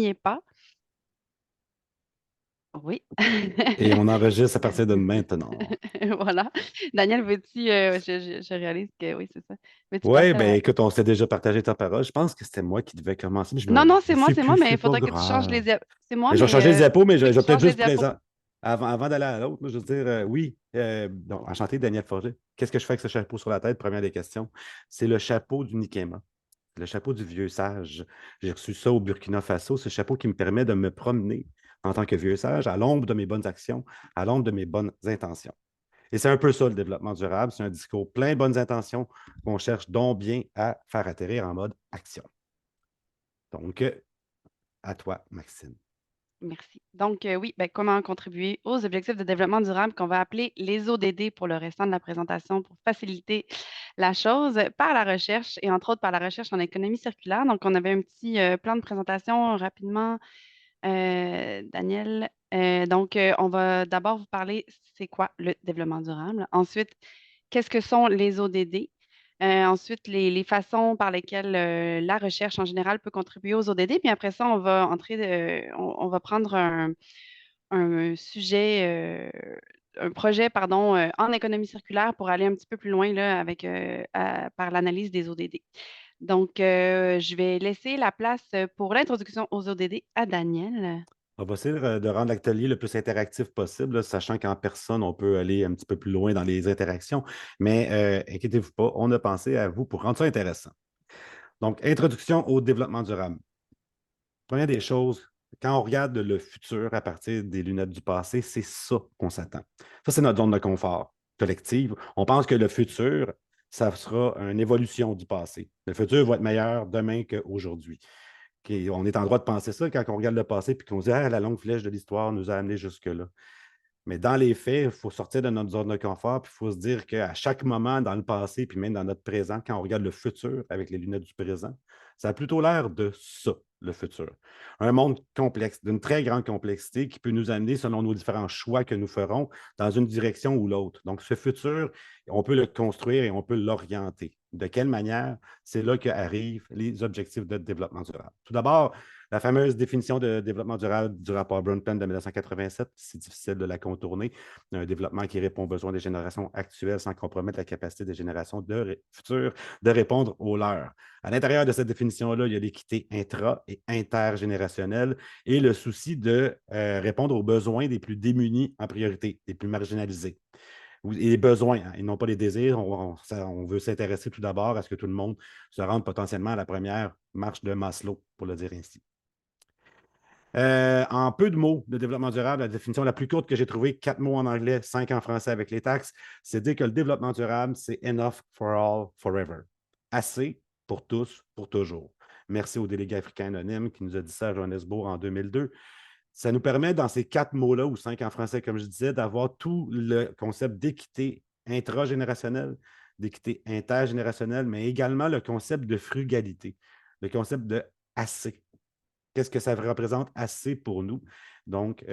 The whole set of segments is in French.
N'y est pas. Oui. Et on enregistre à partir de maintenant. Voilà. Daniel, veux-tu, je réalise que oui, c'est ça. Veux-tu passer Oui, à la... ben écoute, on s'est déjà partagé ta parole. Je pense que c'était moi qui devais commencer, mais Non, non, je sais c'est plus, moi, mais il c'est pas faudrait que tu changes grave. C'est moi, Mais je vais mais changer les diapos, mais je oui, vais peut-être change les juste diapos. présent. Avant d'aller à l'autre, je veux dire, oui, donc, enchanté, Daniel Forget. Qu'est-ce que je fais avec ce chapeau sur la tête? Première des questions. C'est le chapeau du Nikema, le chapeau du vieux sage. J'ai reçu ça au Burkina Faso, ce chapeau qui me permet de me promener en tant que vieux sage à l'ombre de mes bonnes actions, à l'ombre de mes bonnes intentions. Et c'est un peu ça, le développement durable. C'est un discours plein de bonnes intentions qu'on cherche donc bien à faire atterrir en mode action. Donc, à toi, Maxime. Merci. Donc, oui, ben, comment contribuer aux objectifs de développement durable qu'on va appeler les ODD pour le restant de la présentation pour faciliter la chose par la recherche et entre autres par la recherche en économie circulaire. Donc, on avait un petit plan de présentation rapidement, Daniel. On va d'abord vous parler, c'est quoi le développement durable? Ensuite, qu'est-ce que sont les ODD? Ensuite, les façons par lesquelles la recherche en général peut contribuer aux ODD. Puis après ça, on va on va prendre un sujet, un projet, pardon, en économie circulaire pour aller un petit peu plus loin là, avec, par l'analyse des ODD. Donc, je vais laisser la place pour l'introduction aux ODD à Daniel. On va essayer de rendre l'atelier le plus interactif possible, là, sachant qu'en personne, on peut aller un petit peu plus loin dans les interactions. Mais inquiétez-vous pas, on a pensé à vous pour rendre ça intéressant. Donc, introduction au développement durable. Première des choses, quand on regarde le futur à partir des lunettes du passé, c'est ça qu'on s'attend. Ça, c'est notre zone de confort collective. On pense que le futur, ça sera une évolution du passé. Le futur va être meilleur demain qu'aujourd'hui. On est en droit de penser ça quand on regarde le passé et qu'on se dit ah, la longue flèche de l'histoire nous a amenés jusque-là. Mais dans les faits, il faut sortir de notre zone de confort, puis il faut se dire qu'à chaque moment dans le passé, puis même dans notre présent, quand on regarde le futur avec les lunettes du présent, ça a plutôt l'air de ça, le futur. Un monde complexe, d'une très grande complexité qui peut nous amener, selon nos différents choix que nous ferons, dans une direction ou l'autre. Donc, ce futur, on peut le construire et on peut l'orienter. De quelle manière? C'est là qu'arrivent les objectifs de développement durable. Tout d'abord, la fameuse définition de développement durable du rapport Brundtland de 1987, c'est difficile de la contourner. Un développement qui répond aux besoins des générations actuelles sans compromettre la capacité des générations futures de répondre aux leurs. À l'intérieur de cette définition-là, il y a l'équité intra- et intergénérationnelle et le souci de répondre aux besoins des plus démunis en priorité, des plus marginalisés. Et les besoins, hein, et non pas les désirs. On veut s'intéresser tout d'abord à ce que tout le monde se rende potentiellement à la première marche de Maslow, pour le dire ainsi. En peu de mots de développement durable, la définition la plus courte que j'ai trouvée, 4 mots en anglais, 5 en français avec les taxes, c'est dire que le développement durable, c'est enough for all, forever. Assez pour tous, pour toujours. Merci au délégué africain anonyme qui nous a dit ça à Johannesburg en 2002. Ça nous permet, dans ces 4 mots-là, ou 5 en français, comme je disais, d'avoir tout le concept d'équité intragénérationnelle, d'équité intergénérationnelle, mais également le concept de frugalité, le concept de assez. Qu'est-ce que ça représente assez pour nous? Donc,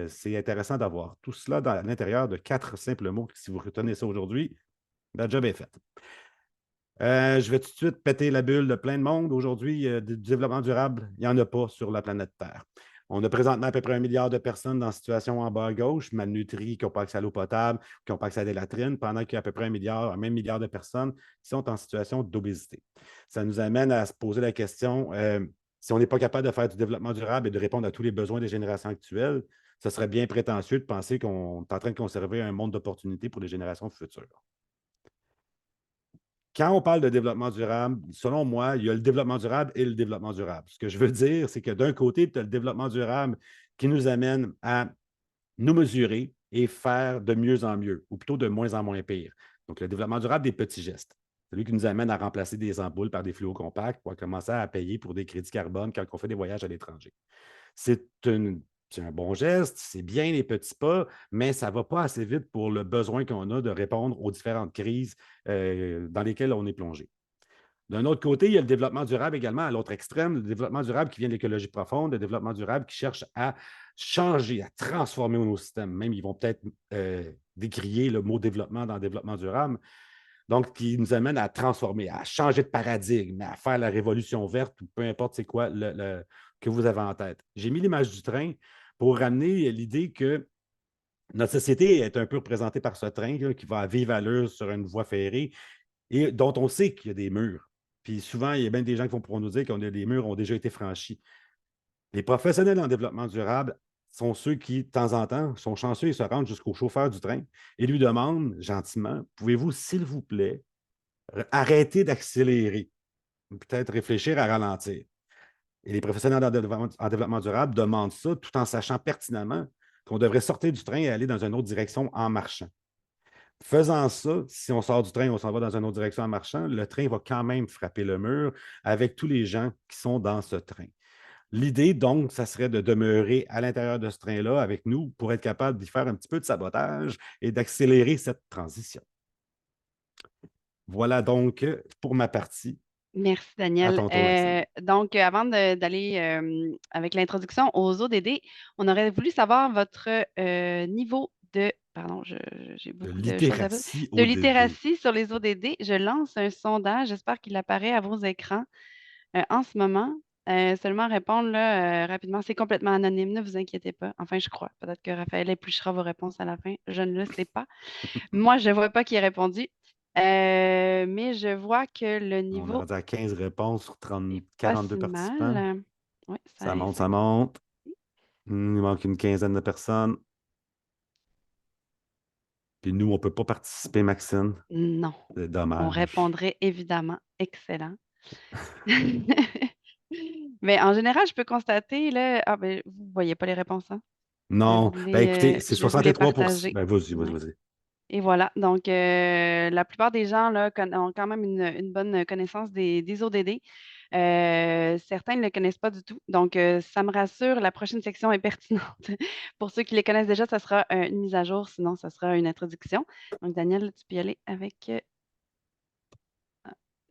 c'est intéressant d'avoir tout cela dans l'intérieur de 4 simples mots. Si vous retenez ça aujourd'hui, la job est faite. Je vais tout de suite péter la bulle de plein de monde. Aujourd'hui, du développement durable, il n'y en a pas sur la planète Terre. On a présentement à peu près 1 milliard de personnes dans situation en bas à gauche, malnutries, qui n'ont pas accès à l'eau potable, qui n'ont pas accès à des latrines, pendant qu'il y a à peu près 1 milliard, un même milliard de personnes qui sont en situation d'obésité. Ça nous amène à se poser la question, si on n'est pas capable de faire du développement durable et de répondre à tous les besoins des générations actuelles, ce serait bien prétentieux de penser qu'on est en train de conserver un monde d'opportunités pour les générations futures. Quand on parle de développement durable, selon moi, il y a le développement durable et le développement durable. Ce que je veux dire, c'est que d'un côté, tu as le développement durable qui nous amène à nous mesurer et faire de mieux en mieux, ou plutôt de moins en moins pire. Donc, le développement durable des petits gestes. Celui qui nous amène à remplacer des ampoules par des fluos compacts pour commencer à payer pour des crédits carbone quand on fait des voyages à l'étranger. C'est un bon geste, c'est bien les petits pas, mais ça ne va pas assez vite pour le besoin qu'on a de répondre aux différentes crises dans lesquelles on est plongé. D'un autre côté, il y a le développement durable également à l'autre extrême, le développement durable qui vient de l'écologie profonde, le développement durable qui cherche à changer, à transformer nos systèmes. Même, ils vont peut-être décrier le mot développement dans le développement durable. Donc, qui nous amène à transformer, à changer de paradigme, à faire la révolution verte ou peu importe c'est quoi que vous avez en tête. J'ai mis l'image du train pour ramener l'idée que notre société est un peu représentée par ce train là, qui va à vive allure sur une voie ferrée et dont on sait qu'il y a des murs. Puis souvent, il y a bien des gens qui vont pouvoir nous dire que les murs ont déjà été franchis. Les professionnels en développement durable sont ceux qui, de temps en temps, sont chanceux et se rendent jusqu'au chauffeur du train et lui demandent gentiment, pouvez-vous, s'il vous plaît, arrêter d'accélérer, peut-être réfléchir à ralentir. Et les professionnels en développement durable demandent ça tout en sachant pertinemment qu'on devrait sortir du train et aller dans une autre direction en marchant. Faisant ça, si on sort du train et on s'en va dans une autre direction en marchant, le train va quand même frapper le mur avec tous les gens qui sont dans ce train. L'idée, donc, ça serait de demeurer à l'intérieur de ce train-là avec nous pour être capable d'y faire un petit peu de sabotage et d'accélérer cette transition. Voilà donc pour ma partie. Merci, À Daniel. ton tour, Maxime. Donc, avant d'aller avec l'introduction aux ODD, on aurait voulu savoir votre niveau de, pardon, j'ai De beaucoup de choses à dire, littératie de ODD. littératie sur les ODD. Je lance un sondage. J'espère qu'il apparaît à vos écrans en ce moment. Seulement répondre là, rapidement. C'est complètement anonyme, ne vous inquiétez pas. Enfin, je crois. Peut-être que Raphaël épluchera vos réponses à la fin. Je ne le sais pas. Moi, je ne vois pas qui a répondu. Mais je vois que le On est niveau rendu à 15 réponses sur c'est 30, pas 42 si participants. mal. Oui, Ça monte, ça ça grossit. monte. Il manque une quinzaine de personnes. Puis nous, on ne peut pas participer, Maxime. Non, C'est on dommage. répondrait évidemment. Excellent. Mais en général, je peux constater, là, ah ben, vous ne voyez pas les réponses, hein? Non. Ben écoutez, c'est Je vais vous les 63. partager. Ben vas-y, vas-y, Ouais. vas-y. Et voilà. Donc, la plupart des gens là, ont quand même une bonne connaissance des ODD. Certains ne le connaissent pas du tout. Donc, ça me rassure, la prochaine section est pertinente. Pour ceux qui les connaissent déjà, ça sera une mise à jour, sinon, ça sera une introduction. Donc, Daniel, tu peux y aller avec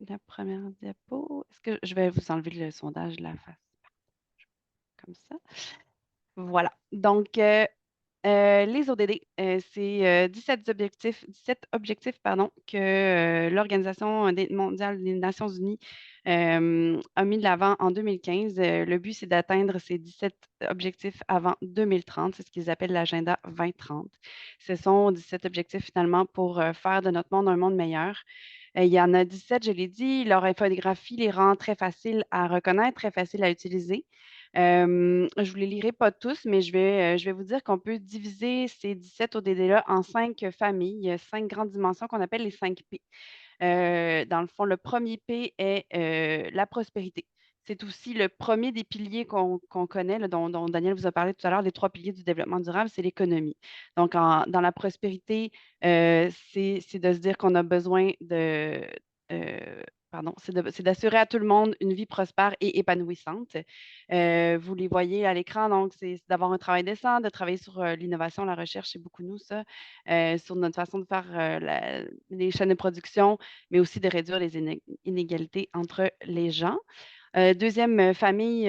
la première diapo. Est-ce que je vais vous enlever le sondage de la face comme ça? Voilà. Donc, les ODD, c'est 17 objectifs pardon, que l'Organisation mondiale des Nations unies a mis de l'avant en 2015. Le but, c'est d'atteindre ces 17 objectifs avant 2030. C'est ce qu'ils appellent l'agenda 2030. Ce sont 17 objectifs finalement pour faire de notre monde un monde meilleur. Il y en a 17, je l'ai dit. Leur infographie les rend très faciles à reconnaître, très faciles à utiliser. Je ne vous les lirai pas tous, mais je vais vous dire qu'on peut diviser ces 17 ODD-là en 5 familles, 5 grandes dimensions qu'on appelle les 5 P. Dans le fond, le premier P est la prospérité. C'est aussi le premier des piliers qu'on connaît, là, dont Daniel vous a parlé tout à l'heure, les 3 piliers du développement durable, c'est l'économie. Donc, dans la prospérité, c'est de se dire qu'on a besoin euh, pardon, c'est d'assurer à tout le monde une vie prospère et épanouissante. Vous les voyez à l'écran, donc c'est d'avoir un travail décent, de travailler sur l'innovation, la recherche, c'est beaucoup nous, ça, sur notre façon de faire les chaînes de production, mais aussi de réduire les inégalités entre les gens. Deuxième famille,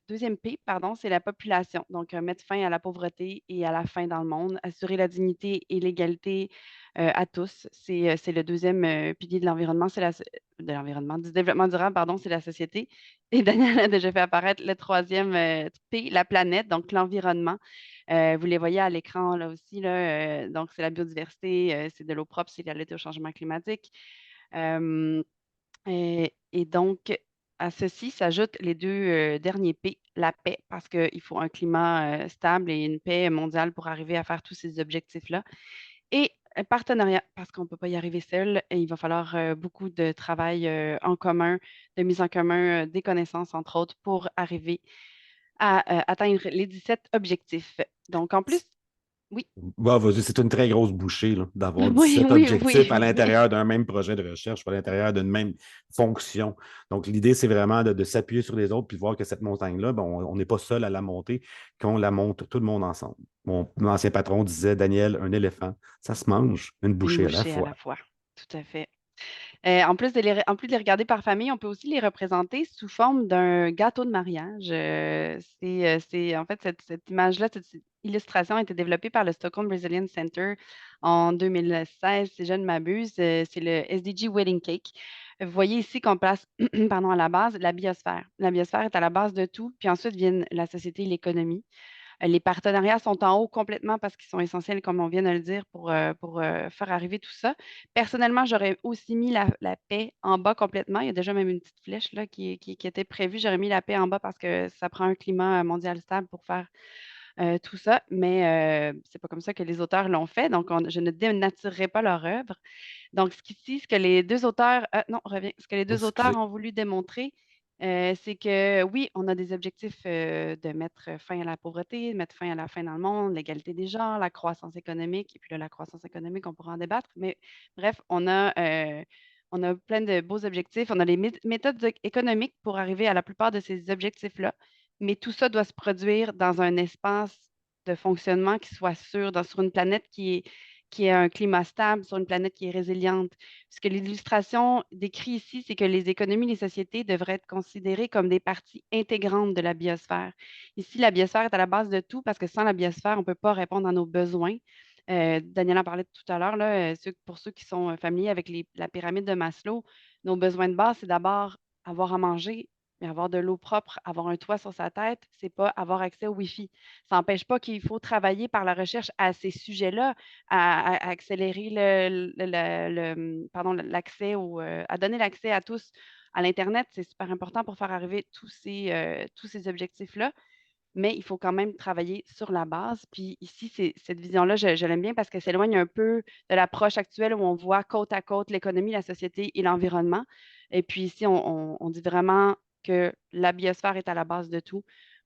deuxième P, pardon, c'est la population. Donc, mettre fin à la pauvreté et à la faim dans le monde, assurer la dignité et l'égalité à tous. C'est le deuxième pilier de l'environnement, de l'environnement, du développement durable, pardon, c'est la société. Et Daniel a déjà fait apparaître le troisième P, la planète, donc l'environnement. Vous les voyez à l'écran là aussi, là, donc c'est la biodiversité, c'est de l'eau propre, c'est la lutte au changement climatique. Euh, et donc, à ceci s'ajoutent les deux derniers P, la paix, parce qu'il faut un climat stable et une paix mondiale pour arriver à faire tous ces objectifs-là. Et partenariat, parce qu'on ne peut pas y arriver seul. Et il va falloir beaucoup de travail en commun, de mise en commun des connaissances, entre autres, pour arriver à atteindre les 17 objectifs. Donc, en plus, oui, Bah, vas-y, c'est une très grosse bouchée là, d'avoir oui, 17 oui, oui, objectifs à oui. l'intérieur d'un même projet de recherche, à l'intérieur d'une même fonction. Donc, l'idée, c'est vraiment de s'appuyer sur les autres puis de voir que cette montagne-là, ben, on n'est pas seul à la monter, qu'on la monte tout le monde ensemble. Mon ancien patron disait, Daniel, un éléphant, ça se mange une Une bouchée à la bouchée à la fois. fois. Tout à fait. En plus de les regarder par famille, on peut aussi les représenter sous forme d'un gâteau de mariage. En fait, cette image-là, cette illustration a été développée par le Stockholm Resilience Center en 2016, si je ne m'abuse. C'est le SDG Wedding Cake. Vous voyez ici qu'on place pardon, à la base la biosphère. La biosphère est à la base de tout, puis ensuite viennent la société et l'économie. Les partenariats sont en haut complètement parce qu'ils sont essentiels, comme on vient de le dire, pour faire arriver tout ça. Personnellement, j'aurais aussi mis la paix en bas complètement. Il y a déjà même une petite flèche là, qui était prévue. J'aurais mis la paix en bas parce que ça prend un climat mondial stable pour faire tout ça, mais c'est pas comme ça que les auteurs l'ont fait, donc je ne dénaturerai pas leur œuvre. Donc, ce que les deux auteurs, non, reviens, ce que les Oh, deux auteurs excusez. ont voulu démontrer, c'est que oui, on a des objectifs de mettre fin à la pauvreté, de mettre fin à la faim dans le monde, l'égalité des genres, la croissance économique, et puis là, la croissance économique, on pourra en débattre, mais bref, on a plein de beaux objectifs, on a les méthodes économiques pour arriver à la plupart de ces objectifs-là, mais tout ça doit se produire dans un espace de fonctionnement qui soit sûr, sur une planète qui a un climat stable, sur une planète qui est résiliente. Ce que l'illustration décrit ici, c'est que les économies, les sociétés devraient être considérées comme des parties intégrantes de la biosphère. Ici, la biosphère est à la base de tout parce que sans la biosphère, on ne peut pas répondre à nos besoins. Daniel en parlait tout à l'heure, là, pour ceux qui sont familiers avec la pyramide de Maslow, nos besoins de base, c'est d'abord avoir à manger, mais avoir de l'eau propre, avoir un toit sur sa tête, c'est pas avoir accès au Wi-Fi. Ça n'empêche pas qu'il faut travailler par la recherche à ces sujets-là, à accélérer pardon, l'accès à donner l'accès à tous à l'Internet. C'est super important pour faire arriver tous ces objectifs-là, mais il faut quand même travailler sur la base. Puis ici, cette vision-là, je l'aime bien parce qu'elle s'éloigne un peu de l'approche actuelle où on voit côte à côte l'économie, la société et l'environnement. Et puis ici, on dit vraiment que la biosphère est à la base de tout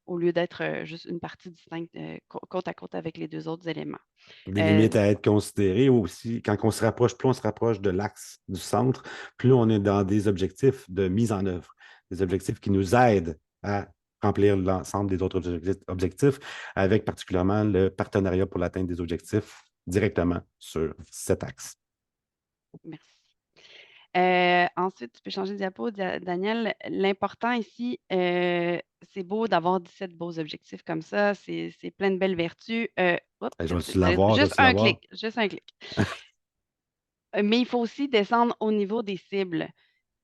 au lieu d'être juste une partie distincte côte à côte avec les deux autres éléments. Des Euh, limites à être considérées aussi. Quand on se rapproche, plus on se rapproche de l'axe du centre, plus on est dans des objectifs de mise en œuvre, des objectifs qui nous aident à remplir l'ensemble des autres objectifs, avec particulièrement le partenariat pour l'atteinte des objectifs directement sur cet axe. Merci. Ensuite, tu peux changer de diapo, Daniel. L'important ici, c'est beau d'avoir 17 beaux objectifs comme ça. C'est plein de belles vertus. Oups, Je vais-tu l'avoir? Je juste vais-tu un l'avoir? clic, juste un clic. Mais il faut aussi descendre au niveau des cibles.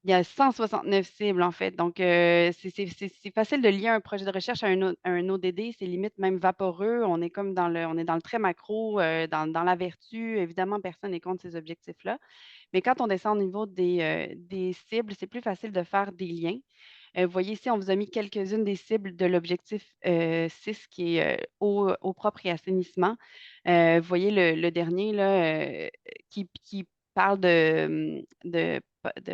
Il y a 169 cibles, en fait. Donc, c'est facile de lier un projet de recherche à un ODD. C'est limite même vaporeux. On est dans le très macro, dans la vertu. Évidemment, personne n'est contre ces objectifs-là. Mais quand on descend au niveau des cibles, c'est plus facile de faire des liens. Vous voyez ici, on vous a mis quelques-unes des cibles de l'objectif 6 qui est eau propre et assainissement. Vous voyez le dernier là, qui parle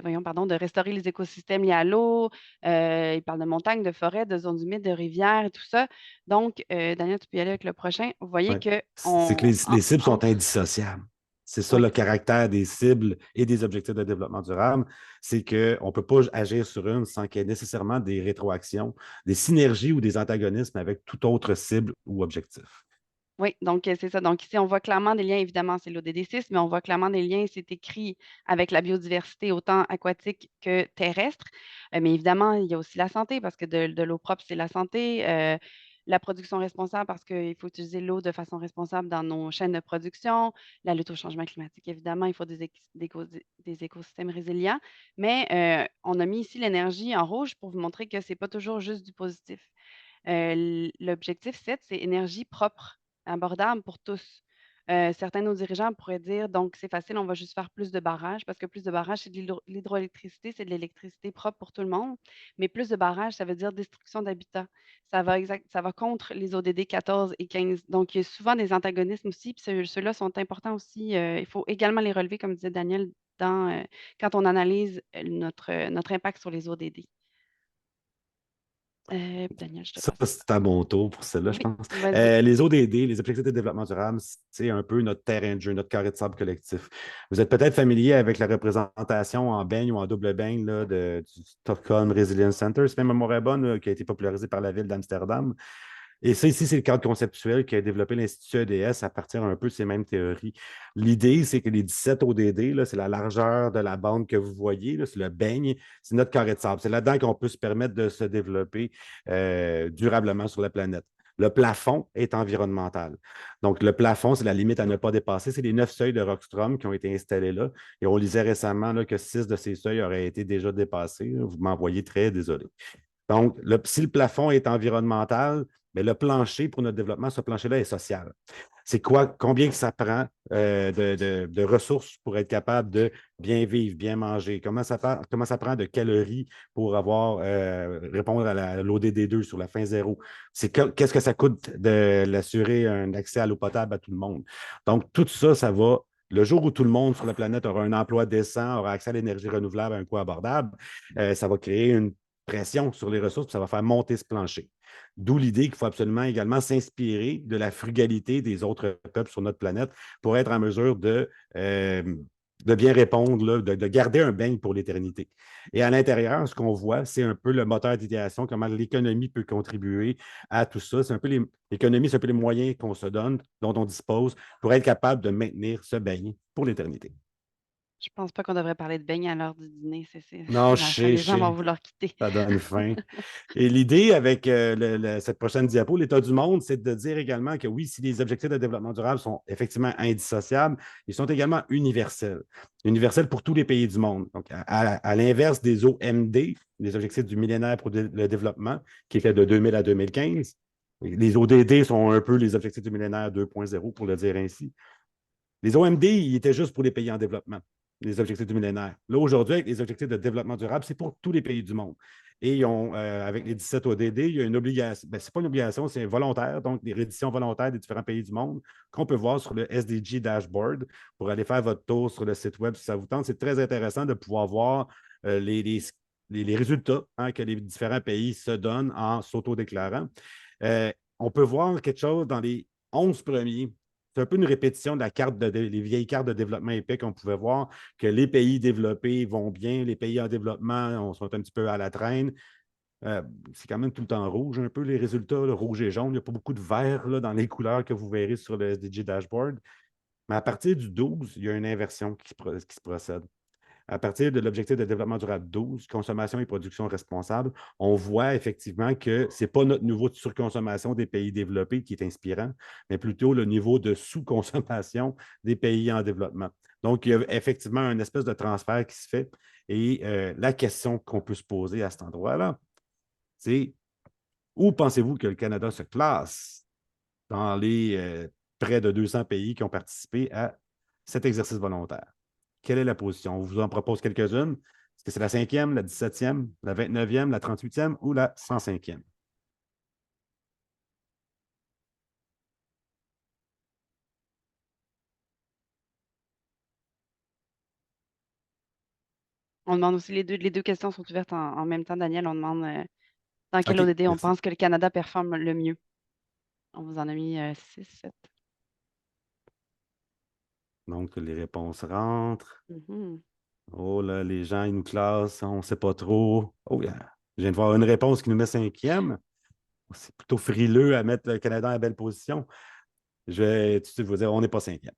voyons, pardon, de restaurer les écosystèmes liés à l'eau. Il parle de montagnes, de forêts, de zones humides, de rivières et tout ça. Donc, Daniel, tu peux y aller avec le prochain. Vous voyez Ouais. que C'est que les cibles sont entre. indissociables. C'est ça Oui. le caractère des cibles et des objectifs de développement durable, c'est qu'on ne peut pas agir sur une sans qu'il y ait nécessairement des rétroactions, des synergies ou des antagonismes avec toute autre cible ou objectif. Oui, donc c'est ça. Donc ici, on voit clairement des liens, évidemment, c'est l'ODD6, mais on voit clairement des liens, c'est écrit avec la biodiversité autant aquatique que terrestre. Mais évidemment, il y a aussi la santé, parce que de l'eau propre, c'est la santé. La production responsable, parce qu'il faut utiliser l'eau de façon responsable dans nos chaînes de production. La lutte au changement climatique, évidemment, il faut des écosystèmes résilients. Mais on a mis ici l'énergie en rouge pour vous montrer que ce n'est pas toujours juste du positif. L'objectif 7, c'est énergie propre, abordable pour tous. Certains de nos dirigeants pourraient dire, donc c'est facile, on va juste faire plus de barrages, parce que plus de barrages, c'est de l'hydroélectricité, c'est de l'électricité propre pour tout le monde. Mais plus de barrages, ça veut dire destruction d'habitat. Ça va contre les ODD 14 et 15. Donc, il y a souvent des antagonismes aussi, puis ceux-là sont importants aussi. Il faut également les relever, comme disait Daniel, quand on analyse notre impact sur les ODD. Daniel, je te Ça, passe. c'est à mon tour pour celle-là, je Oui, pense. vas-y. Les ODD, les objectifs de développement durable, c'est un peu notre terrain de jeu, notre carré de sable collectif. Vous êtes peut-être familier avec la représentation en beigne ou en double beigne là, du Stockholm Resilience Center. C'est même un mot bon qui a été popularisé par la ville d'Amsterdam. Et ça, ici, c'est le cadre conceptuel qui a développé l'Institut EDS à partir un peu de ces mêmes théories. L'idée, c'est que les 17 ODD, là, c'est la largeur de la bande que vous voyez, là, c'est le beigne, c'est notre carré de sable. C'est là-dedans qu'on peut se permettre de se développer durablement sur la planète. Le plafond est environnemental. Donc, le plafond, c'est la limite à ne pas dépasser. C'est les 9 seuils de Rockstrom qui ont été installés là. Et on lisait récemment là, que 6 de ces seuils auraient été déjà dépassés. Vous m'envoyez très désolé. Donc, si le plafond est environnemental, mais le plancher pour notre développement, ce plancher-là est social. C'est quoi, combien que ça prend de ressources pour être capable de bien vivre, bien manger? Comment ça prend de calories pour répondre à l'ODD2 sur la fin zéro? Qu'est-ce que ça coûte de l'assurer un accès à l'eau potable à tout le monde? Donc, tout ça, ça va. Le jour où tout le monde sur la planète aura un emploi décent, aura accès à l'énergie renouvelable à un coût abordable, ça va créer une pression sur les ressources, puis ça va faire monter ce plancher. D'où l'idée qu'il faut absolument également s'inspirer de la frugalité des autres peuples sur notre planète pour être en mesure de bien répondre, là, de garder un beigne pour l'éternité. Et à l'intérieur, ce qu'on voit, c'est un peu le moteur d'idéation, comment l'économie peut contribuer à tout ça. L'économie, c'est un peu les moyens qu'on se donne, dont on dispose, pour être capable de maintenir ce beigne pour l'éternité. Je pense pas qu'on devrait parler de beignes à l'heure du dîner. Non, je Les gens vont sais, vouloir quitter. ça donne faim. Et l'idée avec cette prochaine diapo, l'état du monde, c'est de dire également que oui, si les objectifs de développement durable sont effectivement indissociables, ils sont également universels. Universels pour tous les pays du monde. Donc, à l'inverse des OMD, les objectifs du millénaire pour le développement, qui étaient de 2000 à 2015, les ODD sont un peu les objectifs du millénaire 2.0, pour le dire ainsi. Les OMD, ils étaient juste pour les pays en développement, les objectifs du millénaire. Là, aujourd'hui, avec les objectifs de développement durable, c'est pour tous les pays du monde. Et avec les 17 ODD, il y a une obligation, ce n'est pas une obligation, c'est volontaire, donc des redditions volontaires des différents pays du monde qu'on peut voir sur le SDG Dashboard pour aller faire votre tour sur le site web si ça vous tente. C'est très intéressant de pouvoir voir les résultats que les différents pays se donnent en s'autodéclarant. On peut voir quelque chose dans les 11 premiers. C'est un peu une répétition de les vieilles cartes de développement épais qu'on pouvait voir, que les pays développés vont bien, les pays en développement on sont un petit peu à la traîne. C'est quand même tout le temps rouge, un peu les résultats, le rouge et jaune. Il n'y a pas beaucoup de vert là, dans les couleurs que vous verrez sur le SDG Dashboard. Mais à partir du 12, il y a une inversion qui se procède. À partir de l'objectif de développement durable 12, consommation et production responsable, on voit effectivement que ce n'est pas notre niveau de surconsommation des pays développés qui est inspirant, mais plutôt le niveau de sous-consommation des pays en développement. Donc, il y a effectivement une espèce de transfert qui se fait. Et la question qu'on peut se poser à cet endroit-là, c'est où pensez-vous que le Canada se classe dans les près de 200 pays qui ont participé à cet exercice volontaire? Quelle est la position? On vous en propose quelques-unes. Est-ce que c'est la 5e, la 17e, la 29e, la 38e ou la 105e? On demande aussi les deux questions sont ouvertes en même temps, Daniel. On demande dans quel OK, ODD on merci. pense que le Canada performe le mieux. On vous en a mis 6, 7. Donc, les réponses rentrent. Oh là, les gens, ils nous classent, on ne sait pas trop. Oh, yeah. Je viens de voir une réponse qui nous met 5e. C'est plutôt frileux à mettre le Canada en belle position. Je vais tout de suite vous dire, on n'est pas 5e.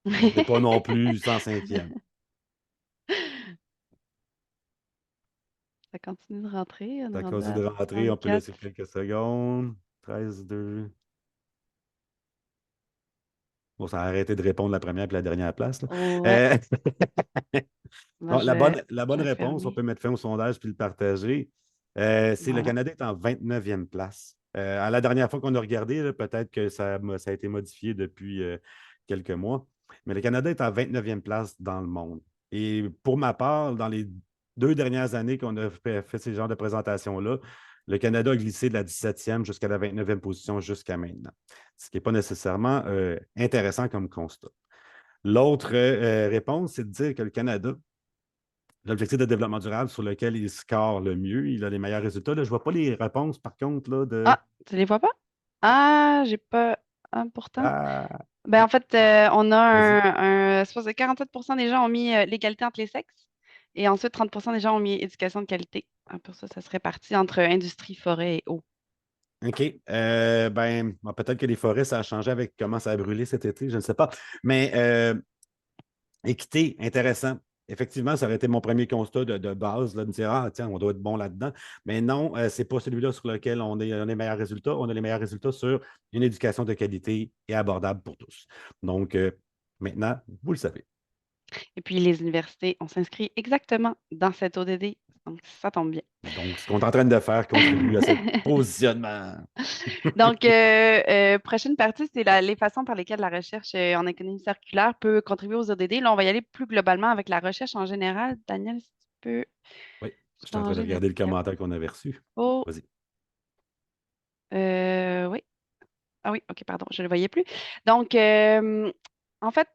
On n'est pas non plus 105e. Ça continue de rentrer. On est Ça rendu continue à de rentrer, on peut 34. laisser quelques secondes. 13, 2. Bon, ça a arrêté de répondre la première et la dernière place, là. Ouais. Euh, Moi, bon, la je bonne vais réponse, on fermer. peut mettre fin au sondage puis le partager. C'est le Voilà. Canada est en 29e place. À la dernière fois qu'on a regardé, peut-être que ça a été modifié depuis quelques mois, mais le Canada est en 29e place dans le monde. Et pour ma part, dans les 2 dernières années qu'on a fait ces genres de présentations-là, le Canada a glissé de la 17e jusqu'à la 29e position jusqu'à maintenant, ce qui n'est pas nécessairement intéressant comme constat. L'autre réponse, c'est de dire que le Canada, l'objectif de développement durable sur lequel il score le mieux, il a les meilleurs résultats. Là, je ne vois pas les réponses, par contre, là, de. Ah, tu les vois pas? Ah, j'ai pas. Ah, pourtant. Ah, Ben, en fait, on a vas-y. 47% des gens ont mis l'égalité entre les sexes et ensuite 30% des gens ont mis éducation de qualité. Ah, pour ça, ça se répartit entre industrie, forêt et eau. OK. Bon, peut-être que les forêts, ça a changé avec comment ça a brûlé cet été, je ne sais pas. Mais équité, intéressant. effectivement, ça aurait été mon premier constat de base, là, de me dire, ah, tiens, on doit être bon là-dedans. Mais non, ce n'est pas celui-là sur lequel on a les meilleurs résultats. On a les meilleurs résultats sur une éducation de qualité et abordable pour tous. Donc, maintenant, vous le savez. Et puis, les universités, on s'inscrit exactement dans cette ODD. Donc, ça tombe bien. Donc, ce qu'on est en train de faire contribue à ce positionnement. Donc, prochaine partie, c'est les façons par lesquelles la recherche en économie circulaire peut contribuer aux ODD. Là, on va y aller plus globalement avec la recherche en général. Daniel, si tu peux Oui, je suis en train de changer la regarder le diapo. commentaire qu'on avait reçu. Oh, Vas-y. oui. Ah oui, OK, pardon, je ne le voyais plus. Donc, en fait,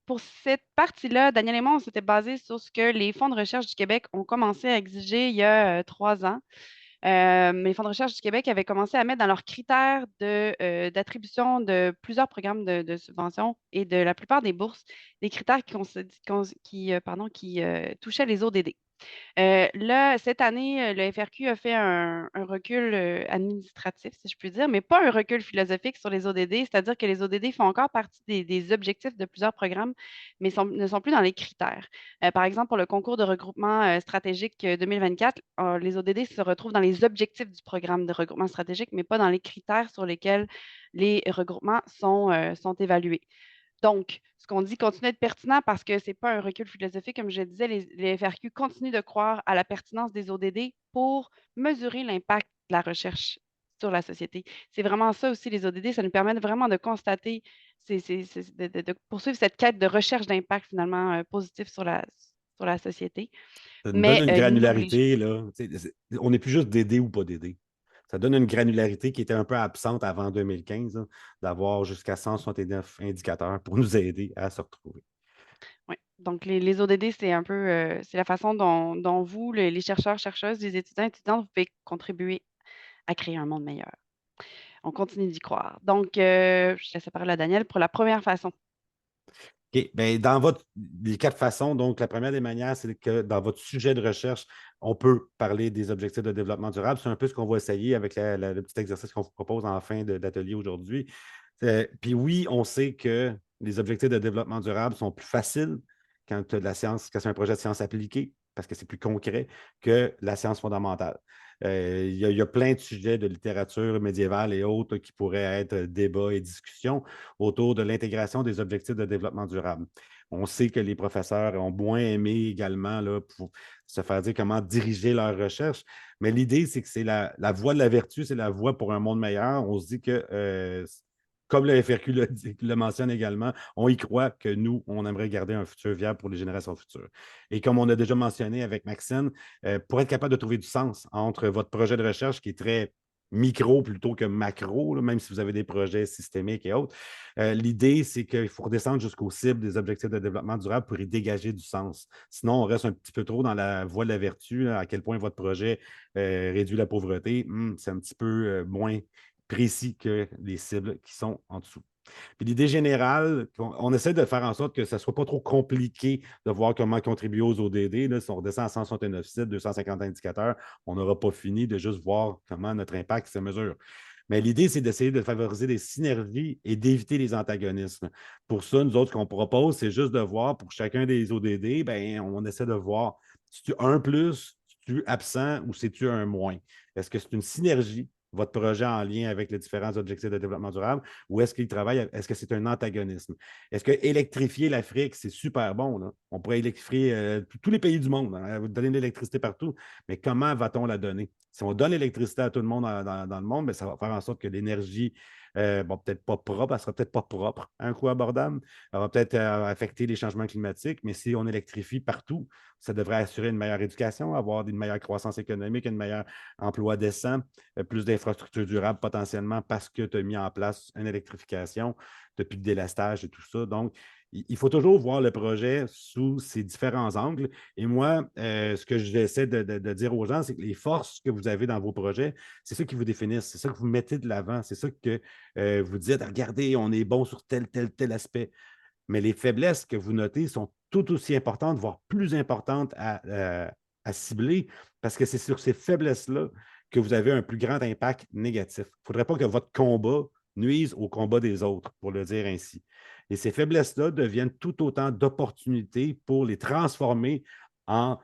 pour cette partie-là, Daniel et moi, on s'était basé sur ce que les fonds de recherche du Québec ont commencé à exiger il y a 3 ans. Les fonds de recherche du Québec avaient commencé à mettre dans leurs critères d'attribution de plusieurs programmes de subvention et de la plupart des bourses, des critères qui touchaient les ODD. Là, cette année, le FRQ a fait un recul administratif, si je puis dire, mais pas un recul philosophique sur les ODD, c'est-à-dire que les ODD font encore partie des objectifs de plusieurs programmes, mais ne sont plus dans les critères. Par exemple, pour le concours de regroupement stratégique 2024, les ODD se retrouvent dans les objectifs du programme de regroupement stratégique, mais pas dans les critères sur lesquels les regroupements sont évalués. Donc, ce qu'on dit continue d'être pertinent parce que ce n'est pas un recul philosophique, comme je disais, les FRQ continuent de croire à la pertinence des ODD pour mesurer l'impact de la recherche sur la société. C'est vraiment ça aussi, les ODD, ça nous permet vraiment de constater, de poursuivre cette quête de recherche d'impact finalement positif sur la société, Ça nous donne mais une ils n'obligent. granularité, là. On n'est plus juste d'aider ou pas d'aider. Ça donne une granularité qui était un peu absente avant 2015, là, d'avoir jusqu'à 169 indicateurs pour nous aider à se retrouver. Oui. Donc, les ODD, c'est un peu c'est la façon dont vous, les chercheurs, chercheuses, les étudiants, étudiantes, vous pouvez contribuer à créer un monde meilleur. On continue d'y croire. Donc, je laisse la parole à Daniel pour la première façon. OK. Bien, les quatre façons, donc la première des manières, c'est que dans votre sujet de recherche, on peut parler des objectifs de développement durable. C'est un peu ce qu'on va essayer avec le petit exercice qu'on vous propose en fin d'atelier aujourd'hui. Puis oui, on sait que les objectifs de développement durable sont plus faciles quand tu as de la science, quand c'est un projet de science appliquée, parce que c'est plus concret que la science fondamentale. Il y a plein de sujets de littérature médiévale et autres qui pourraient être débats et discussions autour de l'intégration des objectifs de développement durable. On sait que les professeurs ont moins aimé également là, pour se faire dire comment diriger leur recherche, mais l'idée, c'est que c'est la voie de la vertu, c'est la voie pour un monde meilleur. On se dit que comme le FRQ le mentionne également, on y croit que nous, on aimerait garder un futur viable pour les générations futures. Et comme on a déjà mentionné avec Maxine, pour être capable de trouver du sens entre votre projet de recherche qui est très micro plutôt que macro, là, même si vous avez des projets systémiques et autres. L'idée, c'est qu'il faut redescendre jusqu'aux cibles des objectifs de développement durable pour y dégager du sens. Sinon, on reste un petit peu trop dans la voie de la vertu, là, à quel point votre projet réduit la pauvreté. C'est un petit peu moins précis que les cibles qui sont en dessous. Puis l'idée générale, on essaie de faire en sorte que ça ne soit pas trop compliqué de voir comment contribuer aux ODD. Là, si on redescend à 169 sites, 250 indicateurs, on n'aura pas fini de juste voir comment notre impact se mesure. Mais l'idée, c'est d'essayer de favoriser des synergies et d'éviter les antagonismes. Pour ça, nous autres, ce qu'on propose, c'est juste de voir pour chacun des ODD, ben, on essaie de voir si tu un plus, si tu absent ou si tu un moins. Est-ce que c'est une synergie, votre projet en lien avec les différents objectifs de développement durable, ou est-ce qu'il travaille, est-ce que c'est un antagonisme? Est-ce que électrifier l'Afrique, c'est super bon, là? On pourrait électrifier tous les pays du monde, hein, donner de l'électricité partout, mais comment va-t-on la donner? Si on donne l'électricité à tout le monde dans le monde, bien, ça va faire en sorte que l'énergie, bon, peut-être pas propre, elle sera peut-être pas propre à un coût abordable. Elle va peut-être affecter les changements climatiques, mais si on électrifie partout, ça devrait assurer une meilleure éducation, avoir une meilleure croissance économique, un meilleur emploi décent, plus d'infrastructures durables potentiellement parce que tu as mis en place une électrification depuis le délastage et tout ça. Donc, il faut toujours voir le projet sous ces différents angles. Et moi, ce que j'essaie de dire aux gens, c'est que les forces que vous avez dans vos projets, c'est ça qui vous définissent, c'est ça que vous mettez de l'avant, c'est ça que vous dites, regardez, on est bon sur tel aspect. Mais les faiblesses que vous notez sont tout aussi importantes, voire plus importantes à cibler, parce que c'est sur ces faiblesses-là que vous avez un plus grand impact négatif. Il ne faudrait pas que votre combat nuise au combat des autres, pour le dire ainsi. Et ces faiblesses-là deviennent tout autant d'opportunités pour les transformer en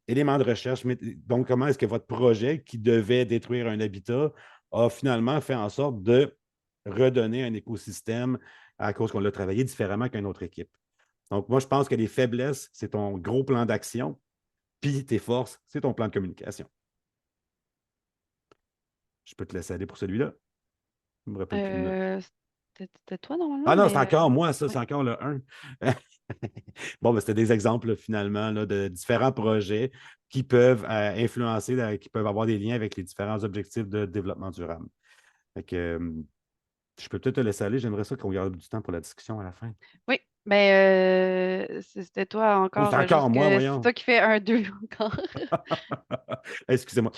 éléments de recherche. Donc, comment est-ce que votre projet qui devait détruire un habitat a finalement fait en sorte de redonner un écosystème à cause qu'on l'a travaillé différemment qu'une autre équipe. Donc, moi, je pense que les faiblesses, c'est ton gros plan d'action, puis tes forces, c'est ton plan de communication. Je peux te laisser aller pour celui-là. Je ne me rappelle plus de note. C'était toi normalement, Ah non, c'est mais encore moi, ça, ouais. c'est encore le 1. Bon, ben, c'était des exemples finalement là, de différents projets qui peuvent influencer, qui peuvent avoir des liens avec les différents objectifs de développement durable. Fait que, je peux peut-être te laisser aller. J'aimerais ça qu'on garde du temps pour la discussion à la fin. Oui, ben c'était toi Oh, c'est encore, encore juste moi, que c'est voyons. toi qui fais un 2 encore. Excusez-moi.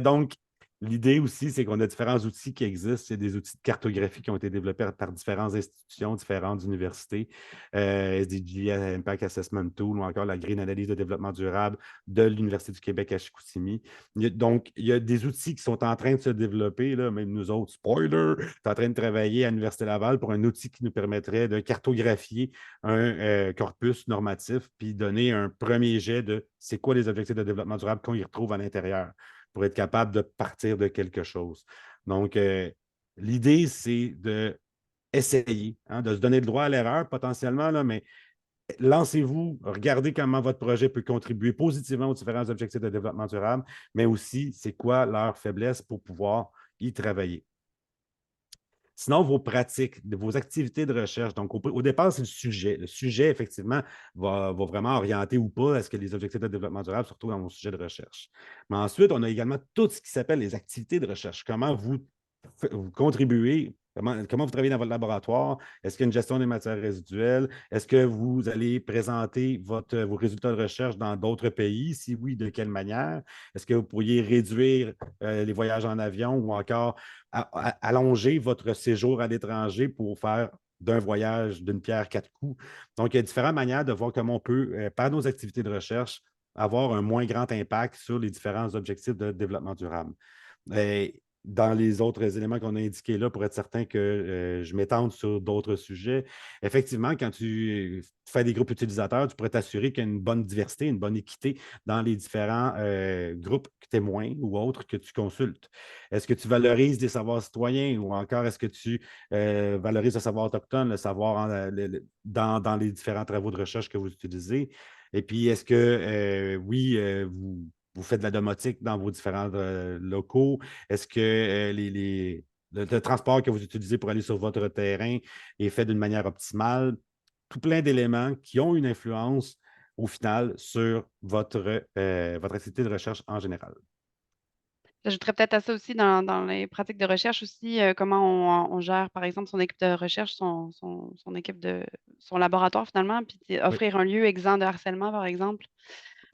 Donc, l'idée aussi, c'est qu'on a différents outils qui existent. Il y a des outils de cartographie qui ont été développés par différentes institutions, différentes universités, SDG, Impact Assessment Tool ou encore la Green Analyse de développement durable de l'Université du Québec à Chicoutimi. Donc, il y a des outils qui sont en train de se développer, là, même nous autres, spoiler, tu es en train de travailler à l'Université Laval pour un outil qui nous permettrait de cartographier un corpus normatif, puis donner un premier jet de c'est quoi les objectifs de développement durable qu'on y retrouve à l'intérieur pour être capable de partir de quelque chose. Donc, l'idée, c'est de essayer, hein, de se donner le droit à l'erreur potentiellement, là, mais lancez-vous, regardez comment votre projet peut contribuer positivement aux différents objectifs de développement durable, mais aussi c'est quoi leur faiblesse pour pouvoir y travailler. Sinon, vos pratiques, vos activités de recherche. Donc, au départ, c'est le sujet. Le sujet, effectivement, va vraiment orienter ou pas est-ce que les objectifs de développement durable, surtout dans vos sujets de recherche. Mais ensuite, on a également tout ce qui s'appelle les activités de recherche. Comment vous contribuez, comment vous travaillez dans votre laboratoire? Est-ce qu'il y a une gestion des matières résiduelles? Est-ce que vous allez présenter vos résultats de recherche dans d'autres pays? Si oui, de quelle manière? Est-ce que vous pourriez réduire les voyages en avion ou encore allonger votre séjour à l'étranger pour faire d'un voyage d'une pierre quatre coups? Donc, il y a différentes manières de voir comment on peut, par nos activités de recherche, avoir un moins grand impact sur les différents objectifs de développement durable. Et dans les autres éléments qu'on a indiqués là, pour être certain que je m'étende sur d'autres sujets, effectivement, quand tu fais des groupes utilisateurs, tu pourrais t'assurer qu'il y a une bonne diversité, une bonne équité dans les différents groupes témoins ou autres que tu consultes. Est-ce que tu valorises des savoirs citoyens ou encore est-ce que tu valorises le savoir autochtone, le savoir dans les différents travaux de recherche que vous utilisez? Et puis, est-ce que, oui, vous faites de la domotique dans vos différents locaux? Est-ce que le transport que vous utilisez pour aller sur votre terrain est fait d'une manière optimale? Tout plein d'éléments qui ont une influence au final sur votre activité de recherche en général. J'ajouterais peut-être à ça aussi dans les pratiques de recherche aussi, comment on gère, par exemple, son équipe de recherche, son équipe son laboratoire finalement, puis Oui, offrir un lieu exempt de harcèlement, par exemple,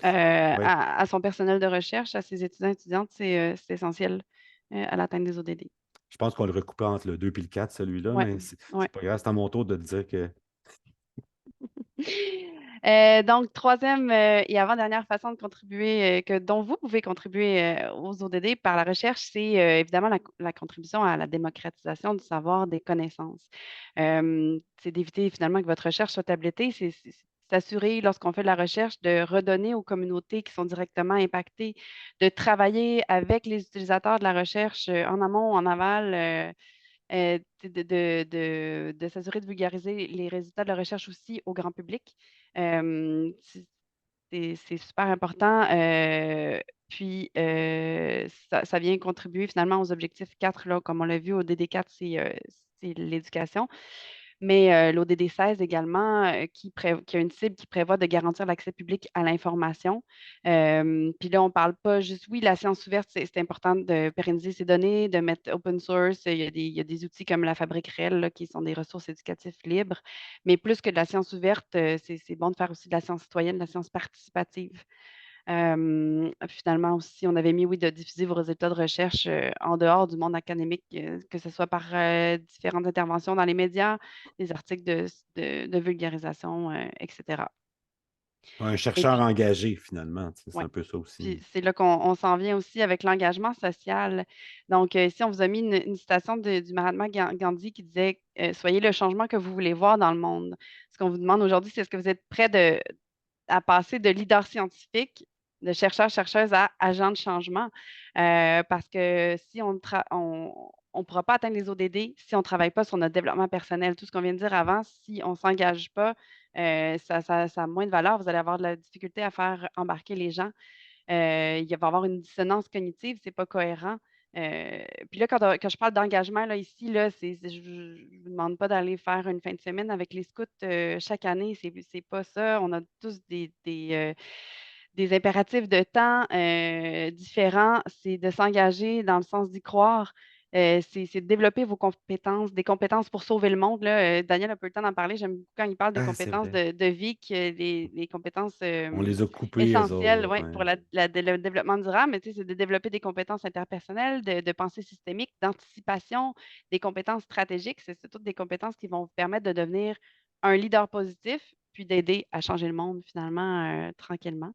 oui. à son personnel de recherche, à ses étudiants et étudiantes, c'est essentiel à l'atteinte des ODD. Je pense qu'on le recoupe entre le 2 et le 4, celui-là, Ouais, mais ouais. c'est pas grave, c'est à mon tour de te dire que Donc, troisième et avant-dernière façon de contribuer, dont vous pouvez contribuer aux ODD par la recherche, c'est évidemment la contribution à la démocratisation du savoir, des connaissances. C'est d'éviter finalement que votre recherche soit tablettée, c'est s'assurer, lorsqu'on fait de la recherche, de redonner aux communautés qui sont directement impactées, de travailler avec les utilisateurs de la recherche en amont, en aval. De s'assurer de vulgariser les résultats de la recherche aussi au grand public. C'est super important. Puis, ça vient contribuer finalement aux objectifs 4, là, comme on l'a vu au DD4, c'est l'éducation. Mais l'ODD 16 également, qui a une cible qui prévoit de garantir l'accès public à l'information. Puis là, on ne parle pas juste, oui, la science ouverte, c'est important de pérenniser ces données, de mettre open source. Il y a des outils comme la Fabrique réelle là, qui sont des ressources éducatives libres. Mais plus que de la science ouverte, c'est bon de faire aussi de la science citoyenne, de la science participative. Finalement aussi, on avait mis, oui, de diffuser vos résultats de recherche en dehors du monde académique, que ce soit par différentes interventions dans les médias, des articles de vulgarisation, etc. Un Et chercheur puis, engagé, finalement. C'est ouais. un peu ça Puis aussi. c'est là qu'on s'en vient aussi avec l'engagement social. Donc, ici, on vous a mis une citation du Mahatma Gandhi qui disait Soyez le changement que vous voulez voir dans le monde. Ce qu'on vous demande aujourd'hui, c'est est-ce que vous êtes prêt à passer de leader scientifique, de chercheur, chercheuse à agent de changement. Parce que si on pourra pas atteindre les ODD si on ne travaille pas sur notre développement personnel. Tout ce qu'on vient de dire avant, si on ne s'engage pas, ça a moins de valeur. Vous allez avoir de la difficulté à faire embarquer les gens. Il va y avoir une dissonance cognitive, c'est pas cohérent. Puis là, quand je parle d'engagement, là, ici, là, je ne vous demande pas d'aller faire une fin de semaine avec les scouts chaque année. C'est pas ça. On a tous des impératifs de temps différents. C'est de s'engager dans le sens d'y croire. C'est de développer vos compétences, des compétences pour sauver le monde. Là. Daniel a peu le temps d'en parler. J'aime beaucoup quand il parle de Ah, c'est compétences vrai. de vie, que les compétences On les a coupés, eux essentielles, autres. ouais, pour Ouais. le développement durable. Mais tu sais, c'est de développer des compétences interpersonnelles, de pensée systémique, d'anticipation, des compétences stratégiques. C'est toutes des compétences qui vont vous permettre de devenir un leader positif, puis d'aider à changer le monde finalement tranquillement.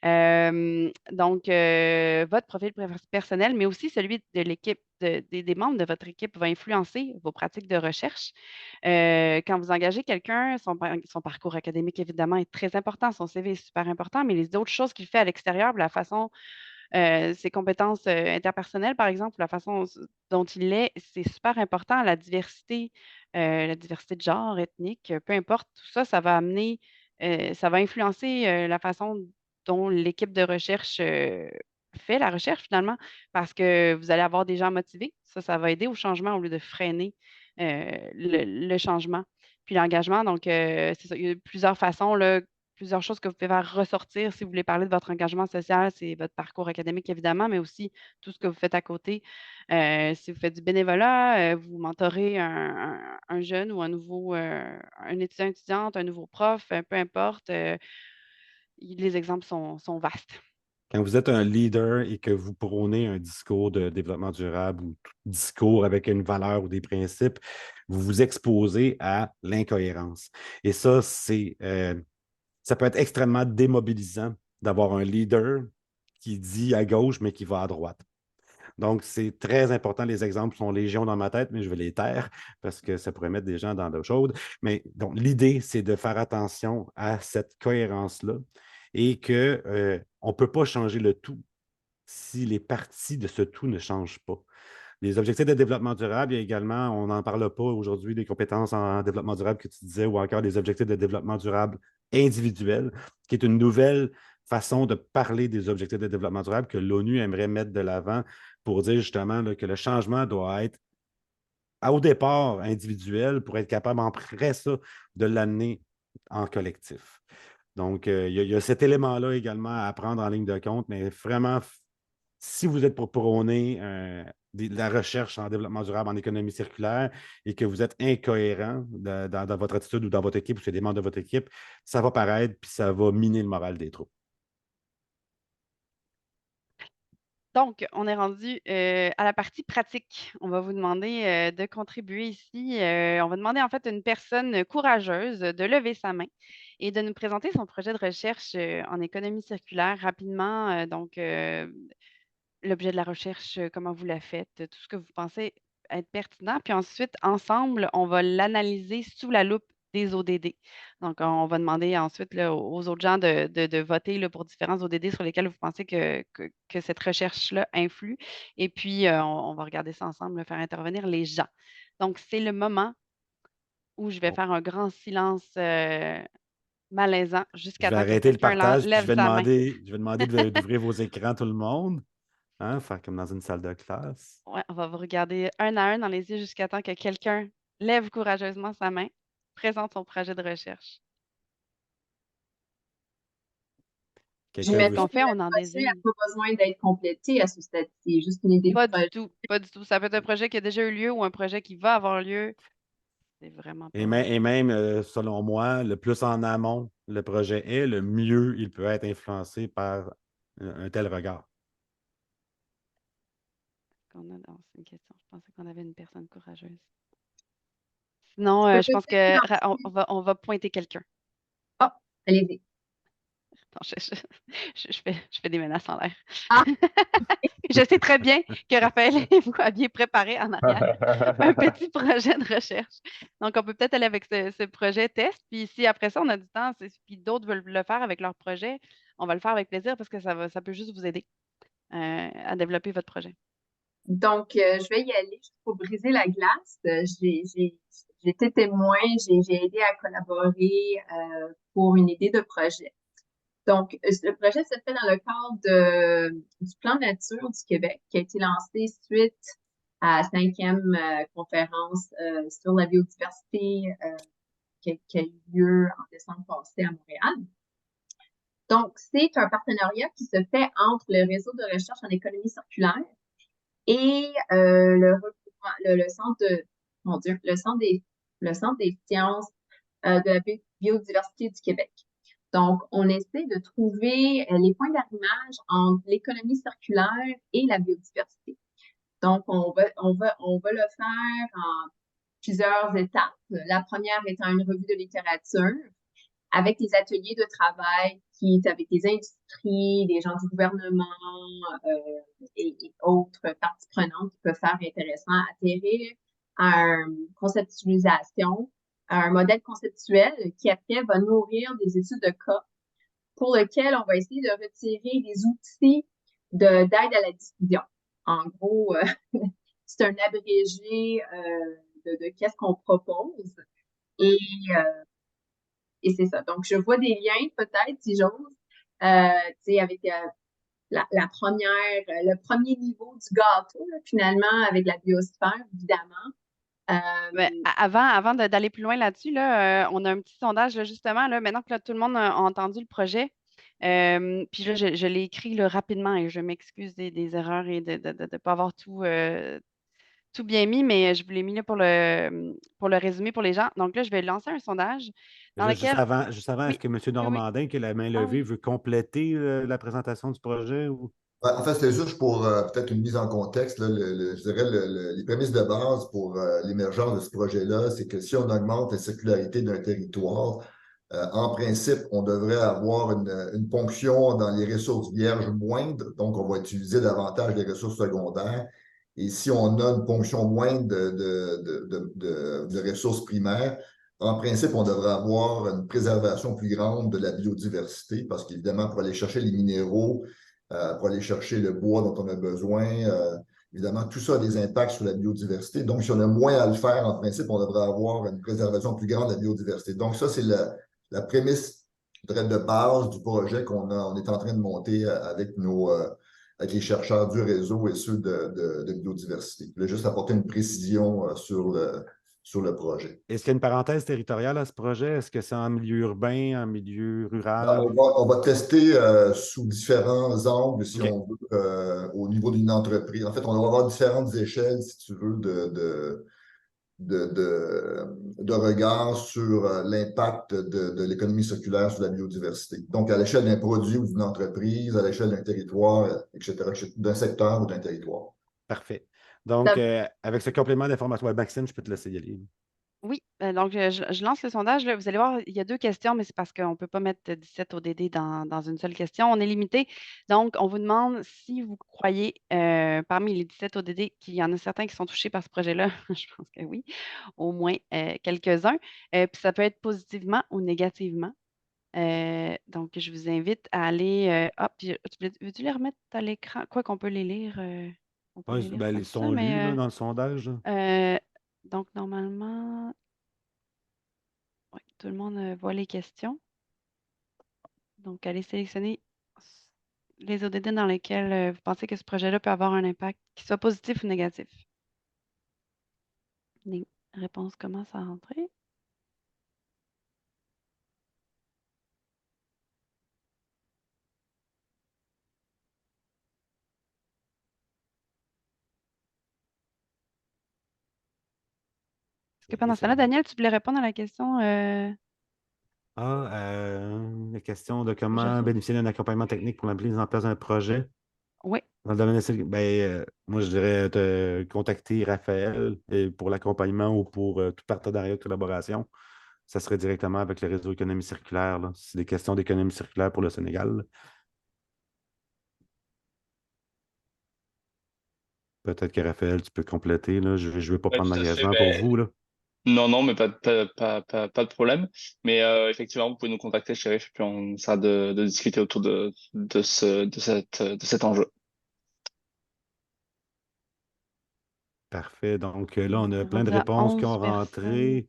Donc, votre profil personnel, mais aussi celui de l'équipe, des membres de votre équipe va influencer vos pratiques de recherche. Quand vous engagez quelqu'un, son parcours académique, évidemment, est très important, son CV est super important, mais les autres choses qu'il fait à l'extérieur, la façon, ses compétences interpersonnelles, par exemple, la façon dont il est, c'est super important. La diversité de genre, ethnique, peu importe, tout ça, ça va amener, ça va influencer la façon dont l'équipe de recherche fait la recherche finalement, parce que vous allez avoir des gens motivés. Ça va aider au changement au lieu de freiner le changement. Puis l'engagement, donc, c'est ça, il y a plusieurs façons, là, plusieurs choses que vous pouvez faire ressortir si vous voulez parler de votre engagement social, c'est votre parcours académique évidemment, mais aussi tout ce que vous faites à côté. Si vous faites du bénévolat, vous mentorez un jeune ou un étudiant, étudiante, un nouveau prof, peu importe, les exemples sont vastes. Quand vous êtes un leader et que vous prônez un discours de développement durable ou tout discours avec une valeur ou des principes, vous vous exposez à l'incohérence. Et ça peut être extrêmement démobilisant d'avoir un leader qui dit à gauche, mais qui va à droite. Donc, c'est très important. Les exemples sont légion dans ma tête, mais je vais les taire parce que ça pourrait mettre des gens dans l'eau chaude. Mais donc, l'idée, c'est de faire attention à cette cohérence-là et qu'on ne peut pas changer le tout si les parties de ce tout ne changent pas. Les objectifs de développement durable, il y a également, on n'en parle pas aujourd'hui, des compétences en développement durable que tu disais, ou encore des objectifs de développement durable individuels, qui est une nouvelle façon de parler des objectifs de développement durable que l'ONU aimerait mettre de l'avant pour dire justement là, que le changement doit être au départ individuel pour être capable après ça de l'amener en collectif. Donc, il y a cet élément-là également à prendre en ligne de compte, mais vraiment, si vous êtes pour prôner de la recherche en développement durable, en économie circulaire, et que vous êtes incohérent dans votre attitude ou dans votre équipe, ou chez des membres de votre équipe, ça va paraître, puis ça va miner le moral des troupes. Donc, on est rendu à la partie pratique. On va vous demander de contribuer ici. On va demander en fait à une personne courageuse de lever sa main et de nous présenter son projet de recherche en économie circulaire rapidement. L'objet de la recherche, comment vous la faites, tout ce que vous pensez être pertinent. Puis ensuite, ensemble, on va l'analyser sous la loupe des ODD. Donc, on va demander ensuite là, aux autres gens de voter là, pour différents ODD sur lesquels vous pensez que cette recherche-là influe. Et puis, on va regarder ça ensemble, là, faire intervenir les gens. Donc, c'est le moment où je vais Bon, faire un grand silence malaisant je jusqu'à vais temps que arrêter le quelqu'un partage, puis lève sa main. je vais demander d'ouvrir vos écrans, tout le monde, hein, faire comme dans une salle de classe. Ouais, on va vous regarder un à un dans les yeux jusqu'à temps que quelqu'un lève courageusement sa main, présente son projet de recherche. Quelqu'un Ce veut. qu'on J'imagine que fait, le on en projet n'a désigne. pas besoin d'être complété à ce stade-ci. Juste une idée de Pas du projet. tout, pas du tout. Ça peut être un projet qui a déjà eu lieu ou un projet qui va avoir lieu. C'est vraiment Et, pas. et même, selon moi, le plus en amont le projet est, le mieux il peut être influencé par un tel regard. C'est une question. Je pensais qu'on avait une personne courageuse. Sinon, Je peux je pense peut-être que lancer. on va pointer quelqu'un. Ah, allez-y. Non, je fais des menaces en l'air. Ah, Je sais très bien que Raphaël et vous aviez préparé en arrière un petit projet de recherche. Donc, on peut peut-être aller avec ce projet test. Puis si après ça, on a du temps, puis d'autres veulent le faire avec leur projet, on va le faire avec plaisir parce que ça peut juste vous aider à développer votre projet. donc, je vais y aller juste pour briser la glace. J'ai été témoin, j'ai aidé à collaborer pour une idée de projet. Donc, le projet se fait dans le cadre du Plan Nature du Québec qui a été lancé suite à la 5e conférence sur la biodiversité qui a eu lieu en décembre passé à Montréal. Donc, c'est un partenariat qui se fait entre le réseau de recherche en économie circulaire et le centre de, mon Dieu, le centre des sciences de la biodiversité du Québec. Donc, on essaie de trouver les points d'arrimage entre l'économie circulaire et la biodiversité. Donc, on va le faire en plusieurs étapes. La première étant une revue de littérature avec des ateliers de travail qui est avec des industries, des gens du gouvernement et autres parties prenantes qui peuvent faire intéressant atterrir à une conceptualisation, à un modèle conceptuel qui après va nourrir des études de cas pour lequel on va essayer de retirer des outils d'aide à la décision. En gros, c'est un abrégé de qu'est-ce qu'on propose. Et et c'est ça. Donc, je vois des liens, peut-être, si j'ose, tu sais, avec la première, le premier niveau du gâteau, là, finalement, avec la biosphère, évidemment. Mais avant d'aller plus loin là-dessus, là, on a un petit sondage, là, justement, là, maintenant que là, tout le monde a entendu le projet. Puis là, je l'ai écrit là, rapidement et je m'excuse des erreurs et de ne pas avoir tout bien mis, mais je vous l'ai mis là pour le résumer pour les gens. Donc là, je vais lancer un sondage Mais dans là, lequel. juste avant, est-ce Oui, que M. oui, oui. Normandin, qui a la main Ah levée, oui. veut compléter la présentation du projet? Ou... Ouais, en fait, c'était juste pour peut-être une mise en contexte. Là, je dirais les prémices de base pour l'émergence de ce projet-là, c'est que si on augmente la circularité d'un territoire, en principe, on devrait avoir une ponction dans les ressources vierges moindre, donc on va utiliser davantage les ressources secondaires. Et si on a une ponction moindre de ressources primaires, en principe, on devrait avoir une préservation plus grande de la biodiversité, parce qu'évidemment, pour aller chercher les minéraux, pour aller chercher le bois dont on a besoin. Évidemment, tout ça a des impacts sur la biodiversité. Donc, si on a moins à le faire, en principe, on devrait avoir une préservation plus grande de la biodiversité. Donc, ça, c'est la prémisse de base du projet on est en train de monter avec les chercheurs du réseau et ceux de biodiversité. Je voulais juste apporter une précision sur le projet. Est-ce qu'il y a une parenthèse territoriale à ce projet? Est-ce que c'est en milieu urbain, en milieu rural? On va tester sous différents angles, si on veut, au niveau d'une entreprise. En fait, on va avoir différentes échelles, si tu veux, de regard sur l'impact de l'économie circulaire sur la biodiversité. Donc, à l'échelle d'un produit ou d'une entreprise, à l'échelle d'un territoire, etc., d'un secteur ou d'un territoire. Parfait. Donc, avec ce complément d'information, ouais, Maxime, je peux te laisser y aller. Oui, donc je lance le sondage. Là. Vous allez voir, il y a deux questions, mais c'est parce qu'on ne peut pas mettre 17 ODD dans une seule question. On est limité. Donc, on vous demande si vous croyez, parmi les 17 ODD, qu'il y en a certains qui sont touchés par ce projet-là. Je pense que oui, au moins quelques-uns. Puis ça peut être positivement ou négativement. Donc, je vous invite à aller. Puis, veux-tu les remettre à l'écran? Quoi qu'on peut les lire. On peut Ouais, les lire ben, comme ils ça, sont lus là, mais dans le sondage. donc, normalement. Oui, tout le monde voit les questions. Donc, allez sélectionner les ODD dans lesquels vous pensez que ce projet-là peut avoir un impact, qu'il soit positif ou négatif. Les réponses commencent à rentrer. Est-ce que pendant ce temps-là, Daniel, tu voulais répondre à la question La question de que j'ai comment reçue? bénéficier d'un accompagnement technique pour la mise en place d'un projet. Oui. Dans le domaine moi, je dirais te contacter Raphaël pour l'accompagnement ou pour tout partenariat de collaboration. ça serait directement avec le réseau économie circulaire, là. C'est des questions d'économie circulaire pour le Sénégal, là. Peut-être que Raphaël, tu peux compléter, là. Je ne veux pas Ouais, prendre tout à fait. l'engagement pour vous, là. Non, non, mais pas de problème. Mais effectivement, vous pouvez nous contacter, Chérif, puis on essaiera de discuter autour de cet enjeu. Parfait. Donc là, on On a est plein de rendu à réponses qui 11 ont personnes. rentré.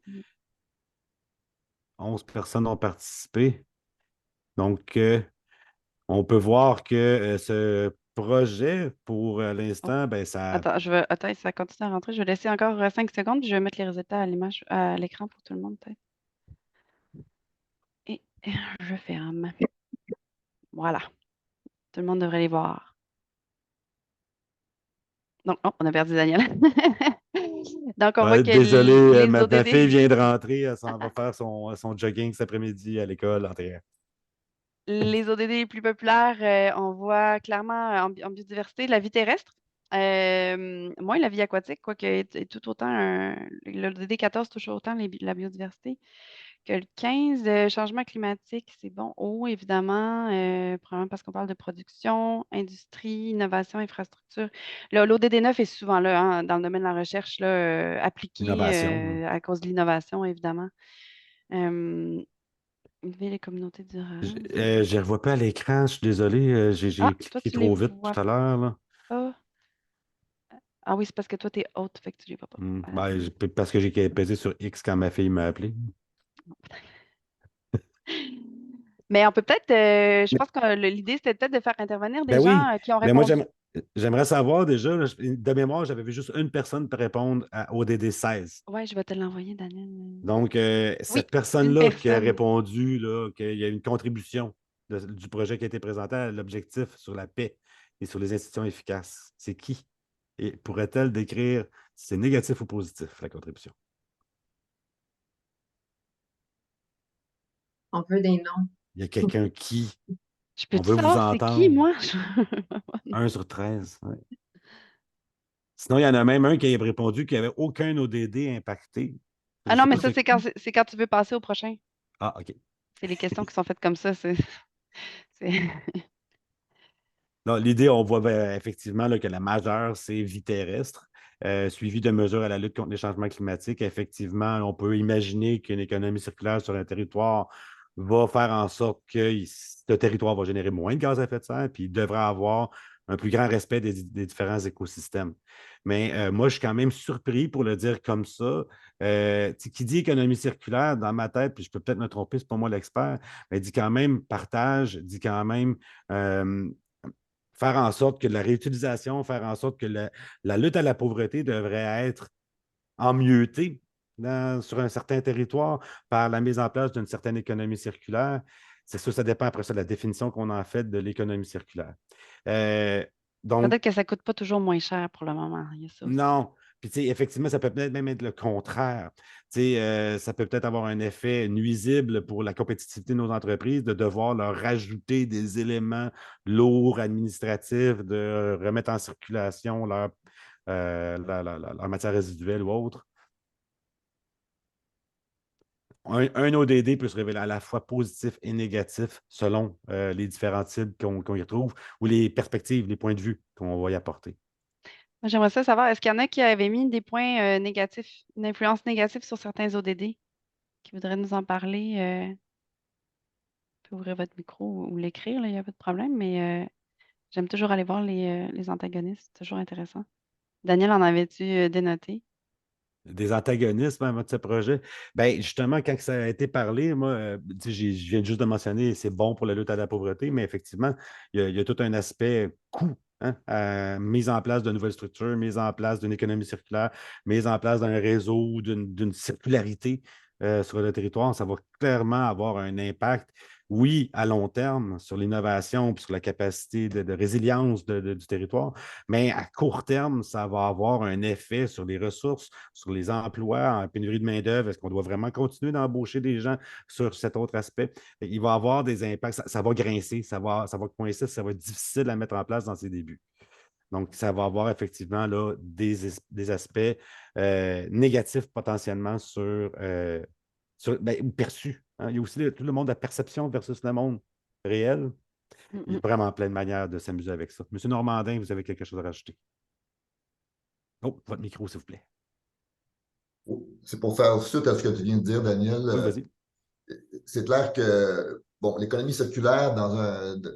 11 personnes ont participé. Donc, on peut voir que ce projet, pour Oh, l'instant, ben, ça. attends, ça continue à rentrer. Je vais laisser encore 5 secondes, puis je vais mettre les résultats à l'image, à l'écran pour tout le monde, peut-être. Et je ferme. Voilà. Tout le monde devrait les voir. Donc, oh, on a perdu Daniel. Donc, on voit Ouais, que désolé, les ma fille ODD, vient de rentrer. Elle s'en va faire son jogging cet après-midi à l'école en terrain. les ODD les plus populaires, on voit clairement en biodiversité la vie terrestre, moins la vie aquatique, quoique est tout autant le ODD 14 touche autant la biodiversité que le 15, changement climatique, c'est bon. Eau, évidemment, probablement parce qu'on parle de production, industrie, innovation, infrastructure. L'ODD 9 est souvent là, hein, dans le domaine de la recherche, là, appliqué Innovation, hein. à cause de l'innovation, évidemment. Euh, Élever les communautés Je durables. ne les revois pas à l'écran, je suis désolé, j'ai Ah, toi, cliqué tu les trop vite vois tout à l'heure, là. pas. Ah oui, c'est parce que toi, t'es haute, fait que tu les vois pas. Ben, parce que j'ai pesé sur X quand ma fille m'a appelé. Mais on peut peut-être, je pense que l'idée, c'était peut-être de faire intervenir Ben des oui, gens qui ont mais moi, répondu. j'aimerais savoir déjà, là, de mémoire, j'avais vu juste une personne répondre au DD 16. Ouais, je vais te l'envoyer, Daniel. Donc, Oui, cette une personne-là qui a personne. répondu là, qu'il y a une contribution du projet qui a été présenté à l'objectif sur la paix et sur les institutions efficaces, c'est qui? Et pourrait-elle décrire si c'est négatif ou positif, la contribution? On veut des noms. Il y a quelqu'un qui, Je on peux-tu veut vous savoir c'est qui, entendre, moi? 1 sur 13. Ouais. Sinon, il y en a même un qui a répondu qu'il n'y avait aucun ODD impacté. Je Ah ne non, sais mais pas ça, c'est c'est quand, qui. c'est quand tu veux passer au prochain. Ah, OK. C'est les questions qui sont faites comme ça. C'est- Non, l'idée, on voit effectivement là, que la majeure, c'est vie terrestre, suivie de mesures à la lutte contre les changements climatiques. Effectivement, on peut imaginer qu'une économie circulaire sur un territoire va faire en sorte que ce territoire va générer moins de gaz à effet de serre, puis il devrait avoir un plus grand respect des différents écosystèmes. Mais moi, je suis quand même surpris pour le dire comme ça. Qui dit économie circulaire, dans ma tête, puis je peux peut-être me tromper, c'est pas moi l'expert, mais dit quand même partage, dit quand même euh, faire en sorte que la réutilisation, faire en sorte que la lutte à la pauvreté devrait être emieutée sur un certain territoire par la mise en place d'une certaine économie circulaire. C'est sûr, ça dépend après ça de la définition qu'on en fait de l'économie circulaire. Euh, donc, Peut-être que ça coûte pas toujours moins cher pour le moment. Il y a ça aussi. non. Puis, tu sais, effectivement, ça peut peut-être même être le contraire. Tu sais, ça peut peut-être avoir un effet nuisible pour la compétitivité de nos entreprises de devoir leur rajouter des éléments lourds, administratifs, de remettre en circulation leur matière résiduelle ou autre. Un ODD peut se révéler à la fois positif et négatif selon les différentes cibles qu'on y retrouve ou les perspectives, les points de vue qu'on va y apporter. Moi, j'aimerais ça savoir, est-ce qu'il y en a qui avaient mis des points négatifs, une influence négative sur certains ODD, qui voudraient nous en parler? Vous pouvez ouvrir votre micro ou l'écrire, là, il n'y a pas de problème, mais j'aime toujours aller voir les antagonistes, c'est toujours intéressant. Daniel, en avais-tu dénoté? Des antagonismes à ce projet. Ben, justement, quand ça a été parlé, moi, je viens juste de mentionner, c'est bon pour la lutte à la pauvreté, mais effectivement, il y a tout un aspect coût, hein, mise en place de nouvelles structures, mise en place d'une économie circulaire, mise en place d'un réseau, d'une circularité sur le territoire. Ça va clairement avoir un impact, oui, à long terme sur l'innovation et sur la capacité de résilience du territoire, mais à court terme, ça va avoir un effet sur les ressources, sur les emplois en pénurie de main-d'œuvre. Est-ce qu'on doit vraiment continuer d'embaucher des gens sur cet autre aspect? Il va avoir des impacts, ça va grincer, ça va coincer, ça va être difficile à mettre en place dans ses débuts. Donc, ça va avoir effectivement là, des aspects négatifs potentiellement sur ou perçu. Hein. Il y a aussi tout le monde de la perception versus le monde réel. Il y a vraiment plein de manières de s'amuser avec ça. Monsieur Normandin, vous avez quelque chose à rajouter? Oh, votre micro, s'il vous plaît. C'est pour faire suite à ce que tu viens de dire, Daniel. Oui, vas-y. C'est clair que l'économie circulaire,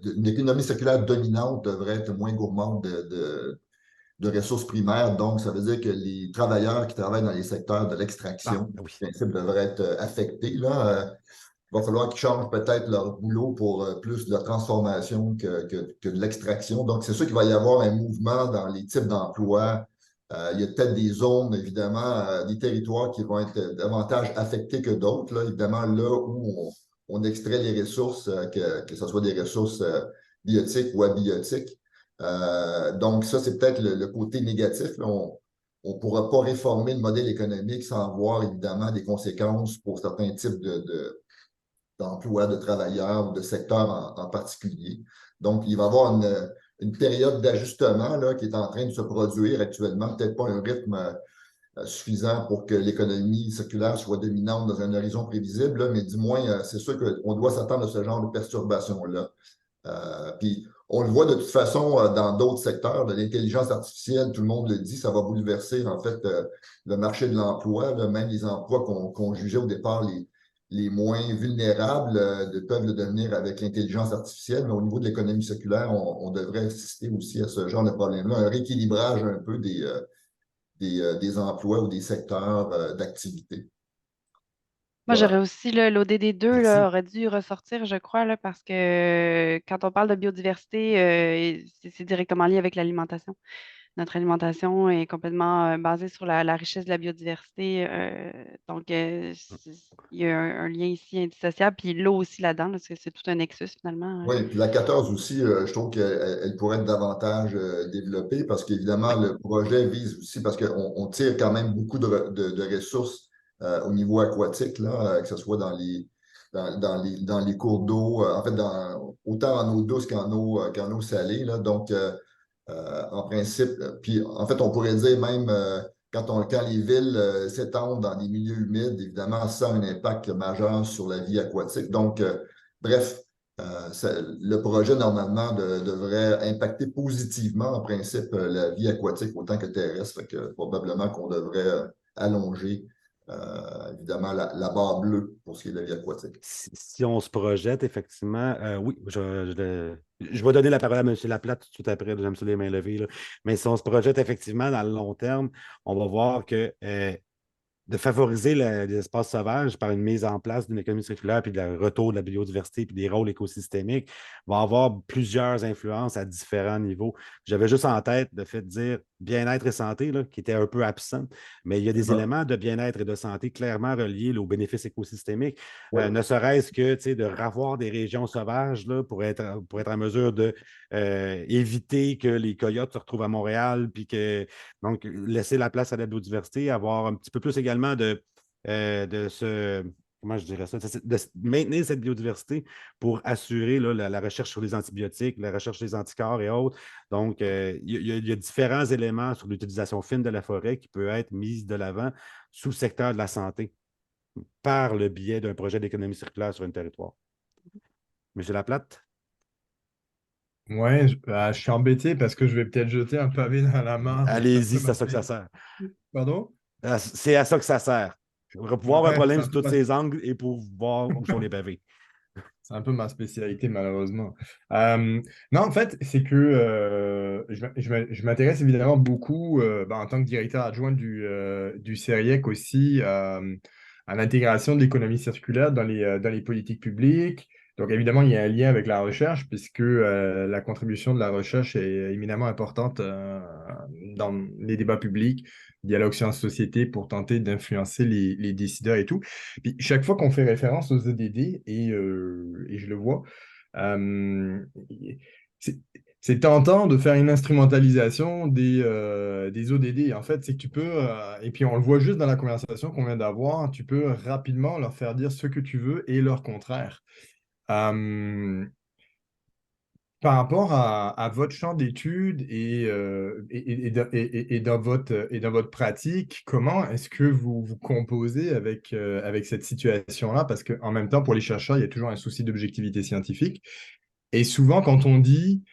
une économie circulaire dominante devrait être moins gourmande de ressources primaires. Donc, ça veut dire que les travailleurs qui travaillent dans les secteurs de l'extraction, Oui. en principe, devraient être affectés. Là. Il va falloir qu'ils changent peut-être leur boulot pour plus de la transformation que de l'extraction. Donc, c'est sûr qu'il va y avoir un mouvement dans les types d'emplois. Il y a peut-être des zones, évidemment, des territoires qui vont être davantage affectés que d'autres. Là. Évidemment, là où on extrait les ressources, que ce soit des ressources biotiques ou abiotiques. Donc, ça, c'est peut-être le côté négatif. Là. On ne pourra pas réformer le modèle économique sans voir, évidemment, des conséquences pour certains types d'emplois, de travailleurs ou de secteurs en particulier. Donc, il va y avoir une période d'ajustement là, qui est en train de se produire actuellement, peut-être pas un rythme suffisant pour que l'économie circulaire soit dominante dans un horizon prévisible, là, mais du moins, c'est sûr qu'on doit s'attendre à ce genre de perturbations-là. Puis, on le voit de toute façon dans d'autres secteurs, de l'intelligence artificielle, tout le monde le dit, ça va bouleverser en fait le marché de l'emploi, même les emplois qu'on jugeait au départ les moins vulnérables peuvent le devenir avec l'intelligence artificielle, mais au niveau de l'économie circulaire, on devrait assister aussi à ce genre de problème-là, un rééquilibrage un peu des emplois ou des secteurs d'activité. Moi, Voilà. j'aurais aussi l'ODD2 Merci. aurait dû ressortir, je crois, là, parce que quand on parle de biodiversité, c'est directement lié avec l'alimentation. Notre alimentation est complètement basée sur la richesse de la biodiversité. Donc, il y a un lien ici indissociable. Puis l'eau aussi là-dedans, là, c'est tout un nexus finalement. Oui, puis la 14 aussi, je trouve qu'elle pourrait être davantage développée parce qu'évidemment, le projet vise aussi, parce qu'on tire quand même beaucoup de ressources au niveau aquatique, là, que ce soit dans les cours d'eau, en fait, autant en eau douce qu'en eau salée. Là, donc, en principe, puis en fait, on pourrait dire même quand les villes s'étendent dans des milieux humides, évidemment, ça a un impact majeur sur la vie aquatique. Donc, bref, le projet, normalement, devrait impacter positivement, en principe, la vie aquatique autant que terrestre. Fait que probablement qu'on devrait allonger, évidemment, la barre bleue pour ce qui est de la vie aquatique. Si on se projette, effectivement, oui, je vais donner la parole à M. Laplate tout de suite après, j'aime ça les mains levées, là. Mais si on se projette effectivement dans le long terme, on va voir que de favoriser les espaces sauvages par une mise en place d'une économie circulaire, puis le retour de la biodiversité, puis des rôles écosystémiques, va avoir plusieurs influences à différents niveaux. J'avais juste en tête le fait de dire bien-être et santé, là, qui était un peu absent, mais il y a des éléments de bien-être et de santé clairement reliés là, aux bénéfices écosystémiques, Oui. ne serait-ce que de ravoir des régions sauvages là, pour être en mesure de éviter que les coyotes se retrouvent à Montréal, puis que donc laisser la place à la biodiversité, avoir un petit peu plus également comment je dirais ça, de maintenir cette biodiversité pour assurer là, la recherche sur les antibiotiques, la recherche sur les anticorps et autres. Donc, il y a différents éléments sur l'utilisation fine de la forêt qui peut être mise de l'avant sous le secteur de la santé par le biais d'un projet d'économie circulaire sur un territoire. Monsieur Laplate? Ouais, je suis embêté parce que je vais peut-être jeter un pavé dans la mare. Allez-y, c'est à ça que ça sert. Pardon? C'est à ça que ça sert. Pour voir un Ouais, problème sous tous ses angles et pour voir où sont les pavés. c'est un peu ma spécialité, malheureusement. Non, en fait, c'est que je m'intéresse évidemment beaucoup, en tant que directeur adjoint du CERIEC aussi, à l'intégration de l'économie circulaire dans les politiques publiques. Donc, évidemment, il y a un lien avec la recherche, puisque la contribution de la recherche est éminemment importante dans les débats publics, dialogue sciences-société, pour tenter d'influencer les décideurs et tout. Puis chaque fois qu'on fait référence aux EDD, et je le vois, c'est tentant de faire une instrumentalisation des ODD. En fait, c'est que tu peux, et puis on le voit juste dans la conversation qu'on vient d'avoir, tu peux rapidement leur faire dire ce que tu veux et leur contraire. Par rapport à votre champ d'études et dans votre pratique, comment est-ce que vous vous composez avec cette situation-là? Parce qu'en même temps, pour les chercheurs, il y a toujours un souci d'objectivité scientifique. Et souvent, quand on dit,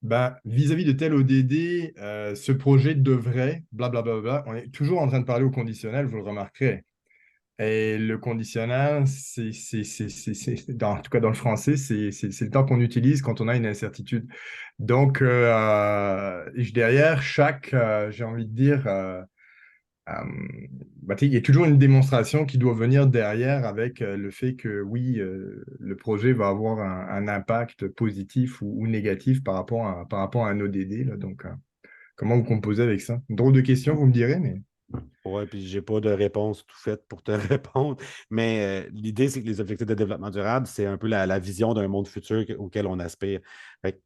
ben, vis-à-vis de tel ODD, ce projet devrait, blablabla, on est toujours en train de parler au conditionnel, vous le remarquerez. Et le conditionnel, en tout cas dans le français, c'est le temps qu'on utilise quand on a une incertitude. Donc, derrière chaque, j'ai envie de dire, euh, il y a toujours une démonstration qui doit venir derrière avec le fait que oui, le projet va avoir un impact positif ou négatif par rapport à un ODD, là. Donc, comment vous composez avec ça? Drôle de question, vous me direz, mais... Oui, puis j'ai pas de réponse tout faite pour te répondre, mais l'idée, c'est que les objectifs de développement durable, c'est un peu la vision d'un monde futur auquel on aspire. Fait que,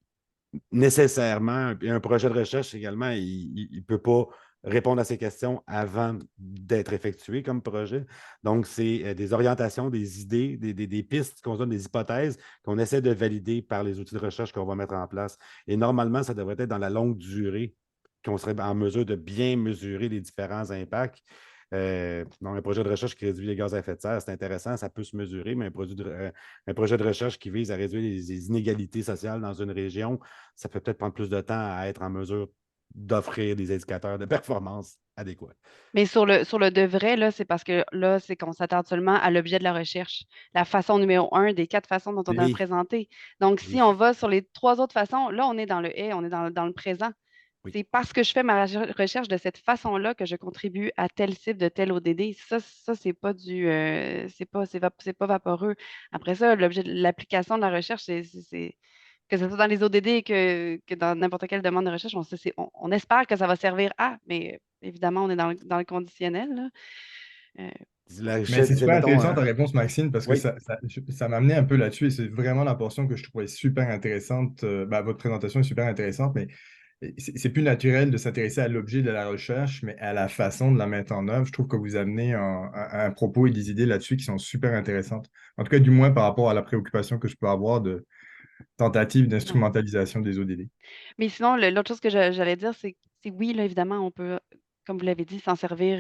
nécessairement, un projet de recherche également, il ne peut pas répondre à ces questions avant d'être effectué comme projet. Donc, c'est des orientations, des idées, des pistes qu'on donne, des hypothèses qu'on essaie de valider par les outils de recherche qu'on va mettre en place. Et normalement, ça devrait être dans la longue durée qu'on serait en mesure de bien mesurer les différents impacts. Un projet de recherche qui réduit les gaz à effet de serre, c'est intéressant, ça peut se mesurer, mais un projet de recherche qui vise à réduire les inégalités sociales dans une région, ça peut peut-être prendre plus de temps à être en mesure d'offrir des indicateurs de performance adéquats. Mais sur le de vrai, là, c'est parce que là, c'est qu'on s'attarde seulement à l'objet de la recherche, la façon numéro un des 4 façons dont on a Oui, présenté. Donc, si on oui, va sur les 3 autres façons, là, on est dans le et, on est dans le présent. oui. C'est parce que je fais ma recherche de cette façon-là que je contribue à telle cible de tel ODD. Ça c'est pas c'est pas vaporeux. Après ça, l'objet de l'application de la recherche, que ce soit dans les ODD que dans n'importe quelle demande de recherche, on espère que ça va servir à, mais évidemment, on est dans le conditionnel, là. Euh, Mais c'est super Mettons, intéressant ta réponse, Maxime, parce que oui, ça m'a amené un peu là-dessus et c'est vraiment la portion que je trouvais super intéressante. Votre présentation est super intéressante, mais c'est plus naturel de s'intéresser à l'objet de la recherche, mais à la façon de la mettre en œuvre. Je trouve que vous amenez un propos et des idées là-dessus qui sont super intéressantes. En tout cas, du moins par rapport à la préoccupation que je peux avoir de tentative ouais. d'instrumentalisation des ODD. Mais sinon, l'autre chose que j'allais dire, c'est oui, là, évidemment, on peut, comme vous l'avez dit, s'en servir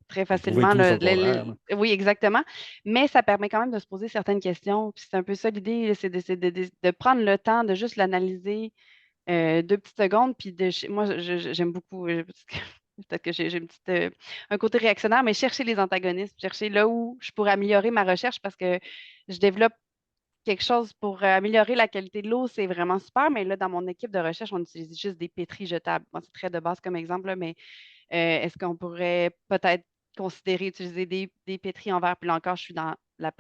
très pour prouver facilement. tout son contraire. Oui, exactement. Mais ça permet quand même de se poser certaines questions. Puis c'est un peu ça l'idée, là, c'est de prendre le temps de juste l'analyser 2 petites secondes. Puis moi, j'aime beaucoup, parce que peut-être que j'ai un côté réactionnaire, mais chercher les antagonismes, chercher là où je pourrais améliorer ma recherche parce que je développe quelque chose pour améliorer la qualité de l'eau, c'est vraiment super. Mais là, dans mon équipe de recherche, on utilise juste des pétris jetables. Moi, c'est très de base comme exemple, là, mais est-ce qu'on pourrait peut-être considérer utiliser des pétris en verre? Puis là encore, je suis dans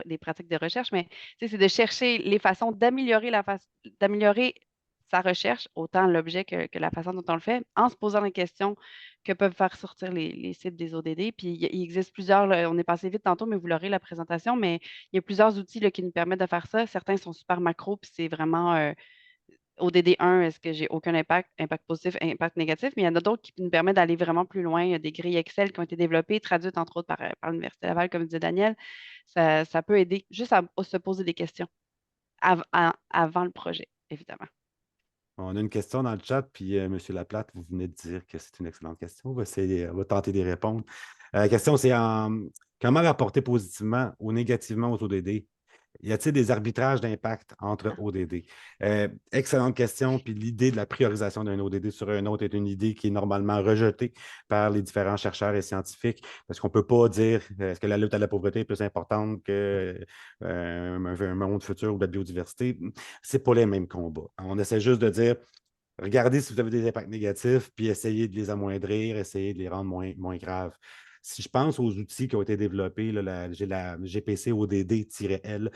des pratiques de recherche, mais c'est de chercher les façons d'améliorer sa recherche, autant l'objet que la façon dont on le fait, en se posant les questions que peuvent faire sortir les sites des ODD. Puis il existe plusieurs, là, on est passé vite tantôt, mais vous l'aurez la présentation, mais il y a plusieurs outils là, qui nous permettent de faire ça. Certains sont super macro, puis c'est vraiment ODD1, est-ce que j'ai aucun impact positif, impact négatif, mais il y en a d'autres qui nous permettent d'aller vraiment plus loin. Il y a des grilles Excel qui ont été développées, traduites entre autres par l'Université Laval, comme disait Daniel. Ça peut aider juste à se poser des questions avant le projet, évidemment. On a une question dans le chat, puis M. Laplate, vous venez de dire que c'est une excellente question. On va tenter d'y répondre. La question, c'est comment rapporter positivement ou négativement aux ODD? Y a-t-il des arbitrages d'impact entre ODD? Excellente question. Puis l'idée de la priorisation d'un ODD sur un autre est une idée qui est normalement rejetée par les différents chercheurs et scientifiques parce qu'on ne peut pas dire est-ce que la lutte à la pauvreté est plus importante que un monde futur ou de la biodiversité. Ce n'est pas les mêmes combats. On essaie juste de dire regardez si vous avez des impacts négatifs, puis essayez de les amoindrir, essayez de les rendre moins graves. Si je pense aux outils qui ont été développés, là, j'ai la GPC ODD-L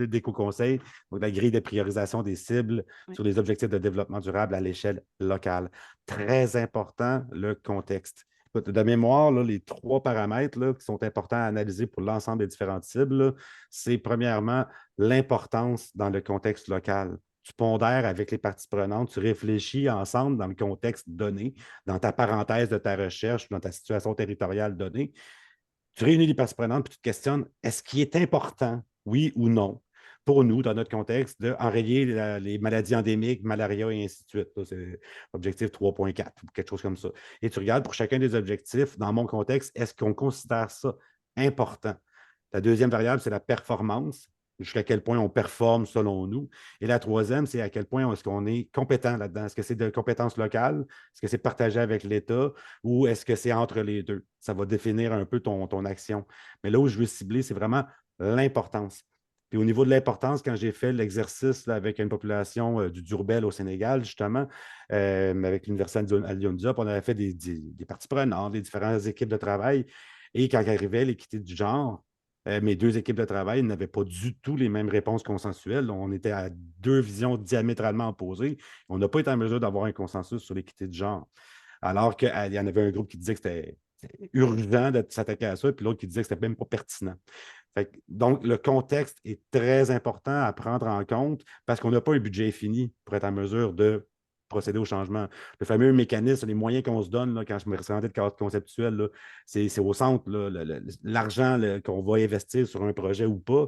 d'Éco-Conseil, donc la grille de priorisation des cibles Oui. sur les objectifs de développement durable à l'échelle locale. Très important, le contexte. De mémoire, là, les 3 paramètres là, qui sont importants à analyser pour l'ensemble des différentes cibles, c'est premièrement l'importance dans le contexte local. Tu pondères avec les parties prenantes, tu réfléchis ensemble dans le contexte donné, dans ta parenthèse de ta recherche, dans ta situation territoriale donnée. Tu réunis les parties prenantes puis tu te questionnes, est-ce qu'il est important, oui ou non, pour nous, dans notre contexte, d'enrayer les maladies endémiques, malaria et ainsi de suite. C'est objectif 3.4 ou quelque chose comme ça. Et tu regardes pour chacun des objectifs, dans mon contexte, est-ce qu'on considère ça important? La deuxième variable, c'est la performance, jusqu'à quel point on performe selon nous. Et la troisième, c'est à quel point est-ce qu'on est compétent là-dedans. Est-ce que c'est de compétences locales? Est-ce que c'est partagé avec l'État ou est-ce que c'est entre les deux? Ça va définir un peu ton action. Mais là où je veux cibler, c'est vraiment l'importance. Puis au niveau de l'importance, quand j'ai fait l'exercice avec une population du Durbel au Sénégal, justement, avec l'Université à Lyon Diop, on avait fait des parties prenantes, des différentes équipes de travail. Et quand arrivait l'équité du genre, mes deux équipes de travail n'avaient pas du tout les mêmes réponses consensuelles. On était à deux visions diamétralement opposées. On n'a pas été en mesure d'avoir un consensus sur l'équité de genre. Alors qu'il y en avait un groupe qui disait que c'était urgent de s'attaquer à ça, puis l'autre qui disait que c'était même pas pertinent. Donc, le contexte est très important à prendre en compte parce qu'on n'a pas un budget fini pour être en mesure de procéder au changement. Le fameux mécanisme, les moyens qu'on se donne là, quand je me présentais de cadre conceptuel, c'est au centre, l'argent qu'on va investir sur un projet ou pas.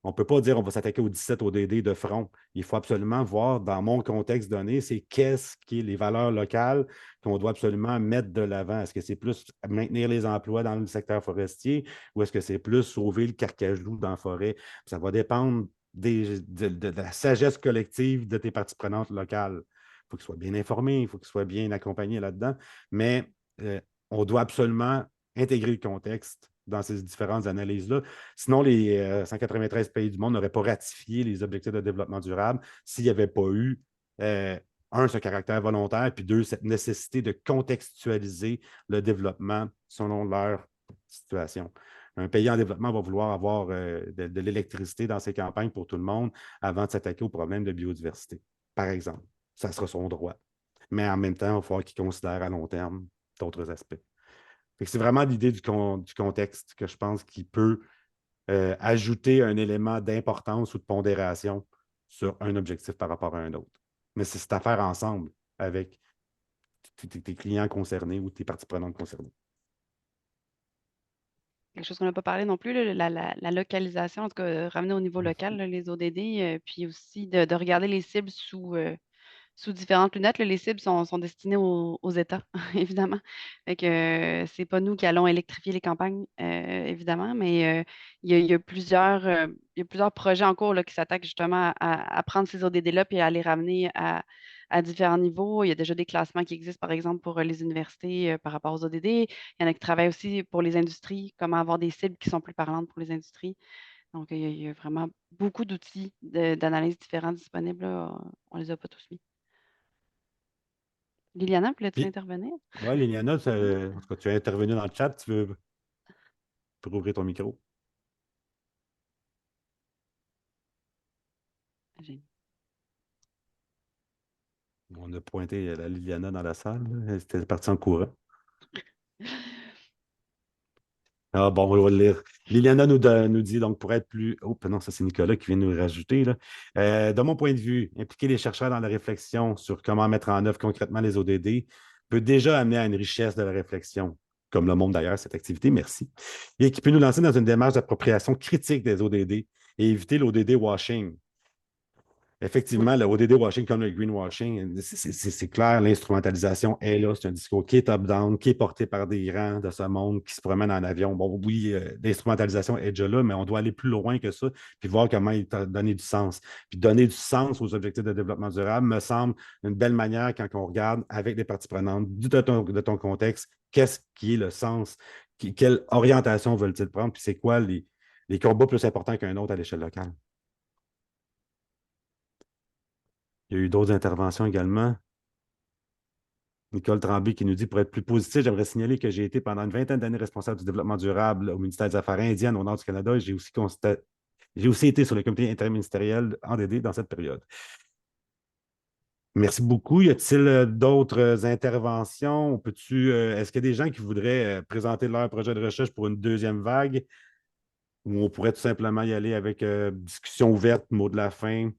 On ne peut pas dire on va s'attaquer aux 17 ODD de front. Il faut absolument voir, dans mon contexte donné, c'est qu'est-ce qui est les valeurs locales qu'on doit absolument mettre de l'avant. Est-ce que c'est plus maintenir les emplois dans le secteur forestier ou est-ce que c'est plus sauver le carcajou dans la forêt? Ça va dépendre de la sagesse collective de tes parties prenantes locales. Il faut qu'ils soient bien informés, il faut qu'ils soient bien accompagnés là-dedans, mais on doit absolument intégrer le contexte dans ces différentes analyses-là. Sinon, les 193 pays du monde n'auraient pas ratifié les objectifs de développement durable s'il n'y avait pas eu, un, ce caractère volontaire, puis deux, cette nécessité de contextualiser le développement selon leur situation. Un pays en développement va vouloir avoir de l'électricité dans ses campagnes pour tout le monde avant de s'attaquer aux problèmes de biodiversité, par exemple. Ça sera son droit. Mais en même temps, il va falloir qu'il considère à long terme d'autres aspects. C'est vraiment l'idée du contexte que je pense qui peut ajouter un élément d'importance ou de pondération sur un objectif par rapport à un autre. Mais c'est à faire ensemble avec tes clients concernés ou tes parties prenantes concernées. Quelque chose qu'on n'a pas parlé non plus, là, la localisation, en tout cas, ramener au niveau local, là, les ODD, puis aussi de regarder les cibles sous différentes lunettes. Là, les cibles sont destinées aux États, évidemment. Fait que c'est pas nous qui allons électrifier les campagnes, évidemment, mais il y a plusieurs projets en cours là, qui s'attaquent justement à prendre ces ODD-là et à les ramener à différents niveaux. Il y a déjà des classements qui existent, par exemple, pour les universités par rapport aux ODD. Il y en a qui travaillent aussi pour les industries, comment avoir des cibles qui sont plus parlantes pour les industries. Donc, il y a vraiment beaucoup d'outils d'analyse différents disponibles, là. On les a pas tous mis. Liliana, voulais-tu intervenir? Oui, Liliana, en tout cas, tu as intervenu dans le chat, tu peux ouvrir ton micro. On a pointé la Liliana dans la salle. Elle était partie en courant. Ah bon, on va le lire. Liliana nous dit, donc, pour être plus... Oh, non, ça, c'est Nicolas qui vient nous rajouter, là. De mon point de vue, impliquer les chercheurs dans la réflexion sur comment mettre en œuvre concrètement les ODD peut déjà amener à une richesse de la réflexion, comme le monde d'ailleurs, cette activité, merci, et qui peut nous lancer dans une démarche d'appropriation critique des ODD et éviter l'ODD washing. Effectivement, le ODD washing comme le greenwashing, c'est clair, l'instrumentalisation est là. C'est un discours qui est top-down, qui est porté par des grands de ce monde qui se promènent en avion. Bon, oui, l'instrumentalisation est déjà là, mais on doit aller plus loin que ça, puis voir comment il t'a donné du sens. Puis donner du sens aux objectifs de développement durable me semble une belle manière quand on regarde avec les parties prenantes de ton contexte, qu'est-ce qui est le sens, quelle orientation veulent-ils prendre, puis c'est quoi les combats plus importants qu'un autre à l'échelle locale. Il y a eu d'autres interventions également. Nicole Tremblay qui nous dit, pour être plus positif, j'aimerais signaler que j'ai été pendant une vingtaine d'années responsable du développement durable au ministère des Affaires indiennes au nord du Canada et j'ai aussi été sur le comité interministériel en DD dans cette période. Merci beaucoup. Y a-t-il d'autres interventions? Est-ce qu'il y a des gens qui voudraient présenter leur projet de recherche pour une deuxième vague? Ou on pourrait tout simplement y aller avec discussion ouverte, mot de la fin?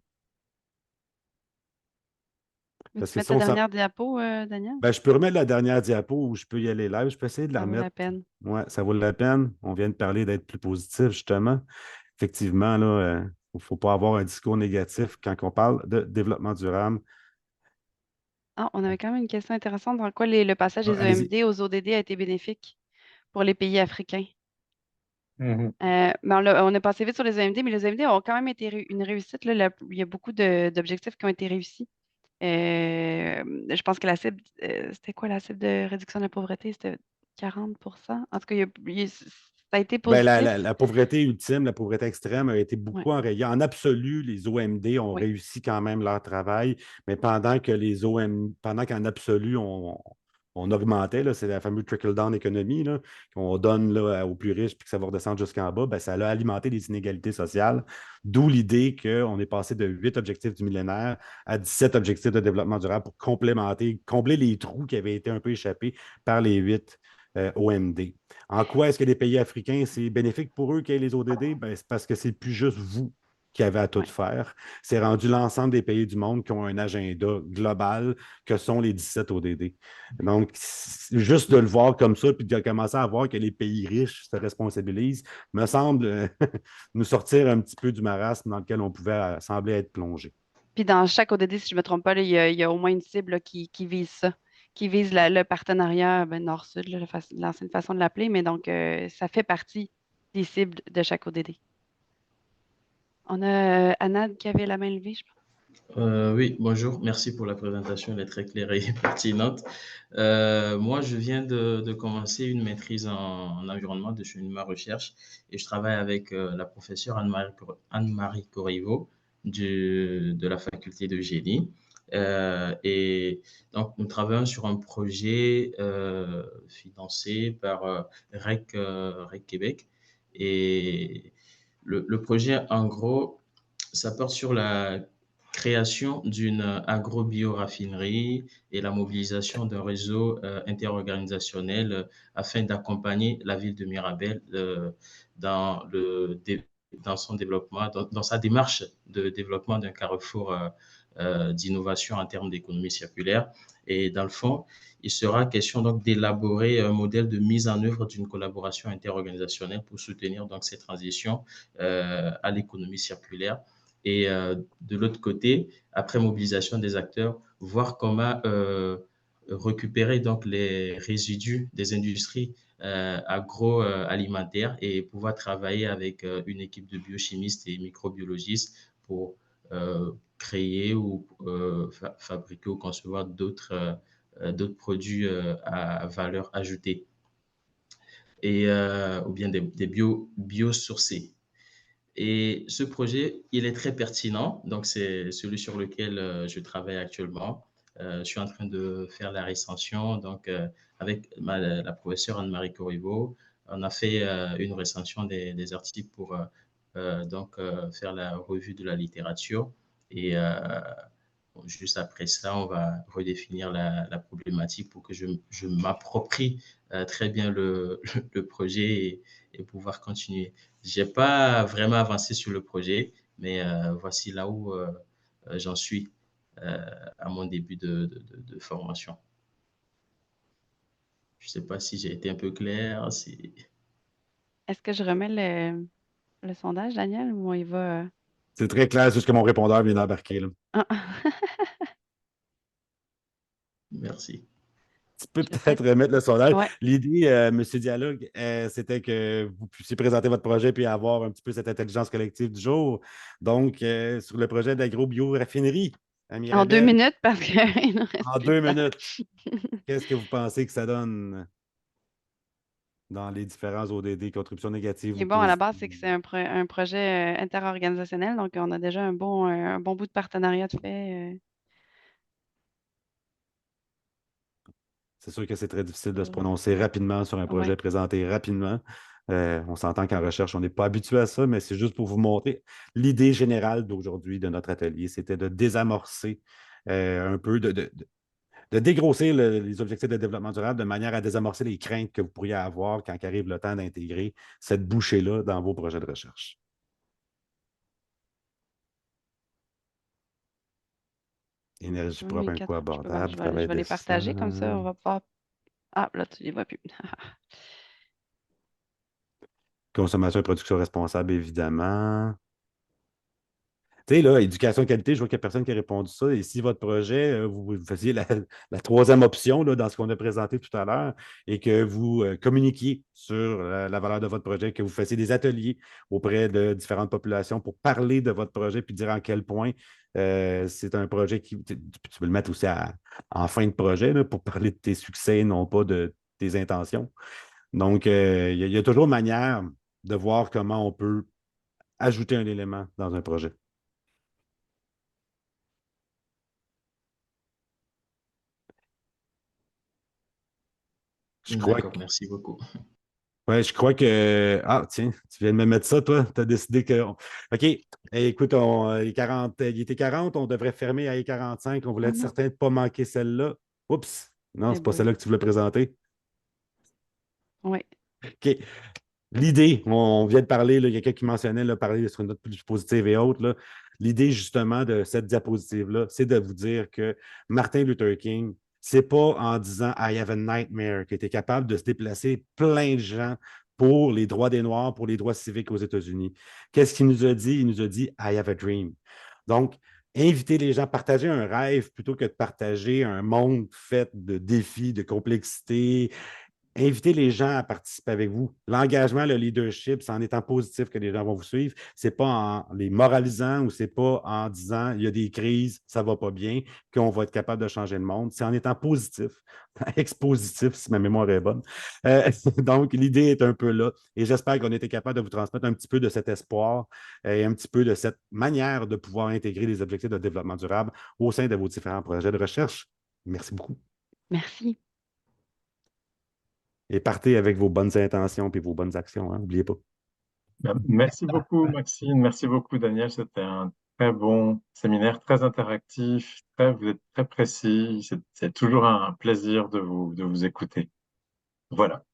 Parce que mettre la dernière diapo, Daniel? Ben, je peux remettre la dernière diapo ou je peux y aller live. Je peux essayer de la remettre. Ça vaut la peine. Oui, ça vaut la peine. On vient de parler d'être plus positif, justement. Effectivement, là, Il ne faut pas avoir un discours négatif quand on parle de développement durable. Ah, on avait quand même une question intéressante. Dans quoi le passage Ah, des allez-y. EMD aux ODD a été bénéfique pour les pays africains? Mhm. Mais on a passé vite sur les EMD, mais les EMD ont quand même été une réussite, là. Il y a beaucoup d'objectifs qui ont été réussis. Je pense que la cible, c'était quoi la cible de réduction de la pauvreté? C'était 40%. En tout cas, ça a été Ben, positif. la pauvreté ultime, la pauvreté extrême a été Oui, beaucoup enrayée. En absolu, les OMD ont oui, réussi quand même leur travail, mais pendant qu'en absolu, on augmentait, là, c'est la fameuse trickle-down économie, là, qu'on donne là, aux plus riches puis que ça va redescendre jusqu'en bas, ben, ça a alimenté les inégalités sociales. D'où l'idée qu'on est passé de 8 objectifs du millénaire à 17 objectifs de développement durable pour combler les trous qui avaient été un peu échappés par les 8 OMD. En quoi est-ce que les pays africains, c'est bénéfique pour eux qu'il y ait les ODD? Ben, c'est parce que c'est plus juste vous qui avez à tout oui. faire. C'est rendu l'ensemble des pays du monde qui ont un agenda global que sont les 17 ODD. Donc, juste de le voir comme ça, puis de commencer à voir que les pays riches se responsabilisent, me semble nous sortir un petit peu du marasme dans lequel on pouvait sembler être plongé. Puis dans chaque ODD, si je ne me trompe pas, là, il y a au moins une cible là, qui vise ça, qui vise le partenariat ben, Nord-Sud, là, l'ancienne façon de l'appeler, mais donc ça fait partie des cibles de chaque ODD. On a Anad qui avait la main levée, je pense. Oui, bonjour, merci pour la présentation, elle est très claire et pertinente. Moi, je viens de commencer une maîtrise en environnement, je suis ma recherche et je travaille avec la professeure Anne-Marie Corriveau de la faculté de génie. Et donc, nous travaillons sur un projet financé par REC Québec. Et le projet, en gros, ça porte sur la création d'une agrobioraffinerie et la mobilisation d'un réseau interorganisationnel afin d'accompagner la ville de Mirabel dans dans son développement, dans sa démarche de développement d'un carrefour d'innovation en termes d'économie circulaire. Et dans le fond, il sera question donc d'élaborer un modèle de mise en œuvre d'une collaboration interorganisationnelle pour soutenir donc ces transitions à l'économie circulaire. Et de l'autre côté, après mobilisation des acteurs, voir comment récupérer donc les résidus des industries agroalimentaires et pouvoir travailler avec une équipe de biochimistes et microbiologistes pour créer ou fabriquer ou concevoir d'autres produits à valeur ajoutée et ou bien des biosourcés. Et ce projet, il est très pertinent. Donc, c'est celui sur lequel je travaille actuellement. Je suis en train de faire la recension. Donc, avec la professeure Anne-Marie Corriveau, on a fait une recension des articles pour faire la revue de la littérature. Et juste après ça, on va redéfinir la problématique pour que je m'approprie très bien le projet et pouvoir continuer. J'ai pas vraiment avancé sur le projet, mais voici là où j'en suis à mon début de formation. Je sais pas si j'ai été un peu clair. Est-ce que je remets le sondage, Daniel, ou on y va? C'est très clair, c'est juste que mon répondeur vient d'embarquer, là. Ah. Merci. Tu peux Je le fais. peut-être remettre le sondage. Ouais. L'idée, M. Dialogue, c'était que vous puissiez présenter votre projet puis avoir un petit peu cette intelligence collective du jour. Donc, sur le projet d'agro-bio-raffinerie à En 2 Mirabel, minutes parce qu'il nous reste en plus de deux temps. minutes, qu'est-ce que vous pensez que ça donne dans les différents ODD, contributions Ce négatives qui est ou bon à la base, c'est positives? que c'est un projet interorganisationnel, donc on a déjà un bon bout de partenariat de fait. C'est sûr que c'est très difficile de se Sur- prononcer rapidement sur un ouais. projet présenté rapidement. On s'entend qu'en recherche, on n'est pas habitué à ça, mais c'est juste pour vous montrer l'idée générale d'aujourd'hui de notre atelier. C'était de désamorcer un peu, de dégrossir les objectifs de développement durable de manière à désamorcer les craintes que vous pourriez avoir quand arrive le temps d'intégrer cette bouchée-là dans vos projets de recherche. Énergie Oui, propre, oui, un coût abordable, je travail vais les partager comme ça, décent. on va pouvoir. Ah, là, tu les vois plus. Consommation et production responsable, évidemment. Tu sais, là, éducation qualité, je vois qu'il n'y a personne qui a répondu ça. Et si votre projet, vous faisiez la troisième option là, dans ce qu'on a présenté tout à l'heure et que vous communiquiez sur la valeur de votre projet, que vous fassiez des ateliers auprès de différentes populations pour parler de votre projet puis dire en quel point c'est un projet qui. Tu peux le mettre aussi en fin de projet là, pour parler de tes succès, non pas de tes intentions. Donc, il y a toujours manière de voir comment on peut ajouter un élément dans un projet. Je crois D'accord, que, merci beaucoup. ouais, je crois que. Ah, tiens, tu viens de me mettre ça, toi. Tu as décidé que. OK. Écoute, il était 40, on devrait fermer à 45. On voulait Oh être non, certain de ne pas manquer celle-là. Oups! Non, c'est c'est pas beau. celle-là que tu voulais présenter. Oui. OK. L'idée, on vient de parler, là, il y a quelqu'un qui mentionnait, là, parler sur une note plus positive et autres. Là. L'idée, justement, de cette diapositive-là, c'est de vous dire que Martin Luther King, c'est pas en disant I have a nightmare qu'il était capable de se déplacer plein de gens pour les droits des Noirs, pour les droits civiques aux États-Unis. Qu'est-ce qu'il nous a dit? Il nous a dit I have a dream. Donc, inviter les gens à partager un rêve plutôt que de partager un monde fait de défis, de complexité, invitez les gens à participer avec vous. L'engagement, le leadership, c'est en étant positif que les gens vont vous suivre. Ce n'est pas en les moralisant ou ce n'est pas en disant il y a des crises, ça ne va pas bien, qu'on va être capable de changer le monde. C'est en étant positif, expositif, si ma mémoire est bonne. Donc, l'idée est un peu là. Et j'espère qu'on a été capable de vous transmettre un petit peu de cet espoir et un petit peu de cette manière de pouvoir intégrer les objectifs de développement durable au sein de vos différents projets de recherche. Merci beaucoup. Merci. Et partez avec vos bonnes intentions et vos bonnes actions, hein, n'oubliez pas. Merci beaucoup, Maxime. Merci beaucoup, Daniel. C'était un très bon séminaire, très interactif. Vous êtes très précis. C'est toujours un plaisir de vous écouter. Voilà.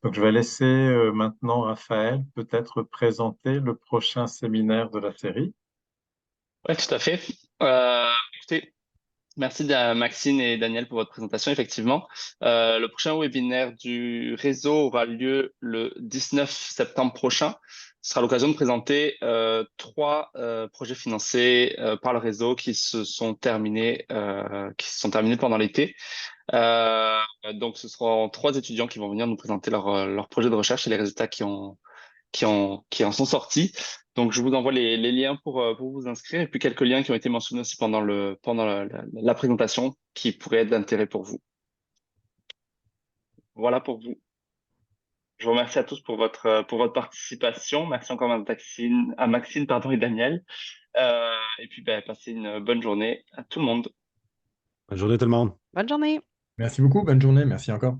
Donc, je vais laisser maintenant Raphaël peut-être présenter le prochain séminaire de la série. Oui, tout à fait. Écoutez, merci à Maxine et Daniel pour votre présentation. Effectivement, le prochain webinaire du réseau aura lieu le 19 septembre prochain. Ce sera l'occasion de présenter trois projets financés par le réseau qui se sont terminés pendant l'été. Donc, ce seront trois étudiants qui vont venir nous présenter leur projet de recherche et les résultats qui en sont sortis. Donc, je vous envoie les liens pour vous inscrire et puis quelques liens qui ont été mentionnés aussi pendant la présentation qui pourraient être d'intérêt pour vous. Voilà pour vous. Je vous remercie à tous pour votre participation. Merci encore à Maxine pardon, et Daniel. Et puis, passez une bonne journée à tout le monde. Bonne journée tout le monde. Bonne journée. Merci beaucoup, bonne journée, merci encore.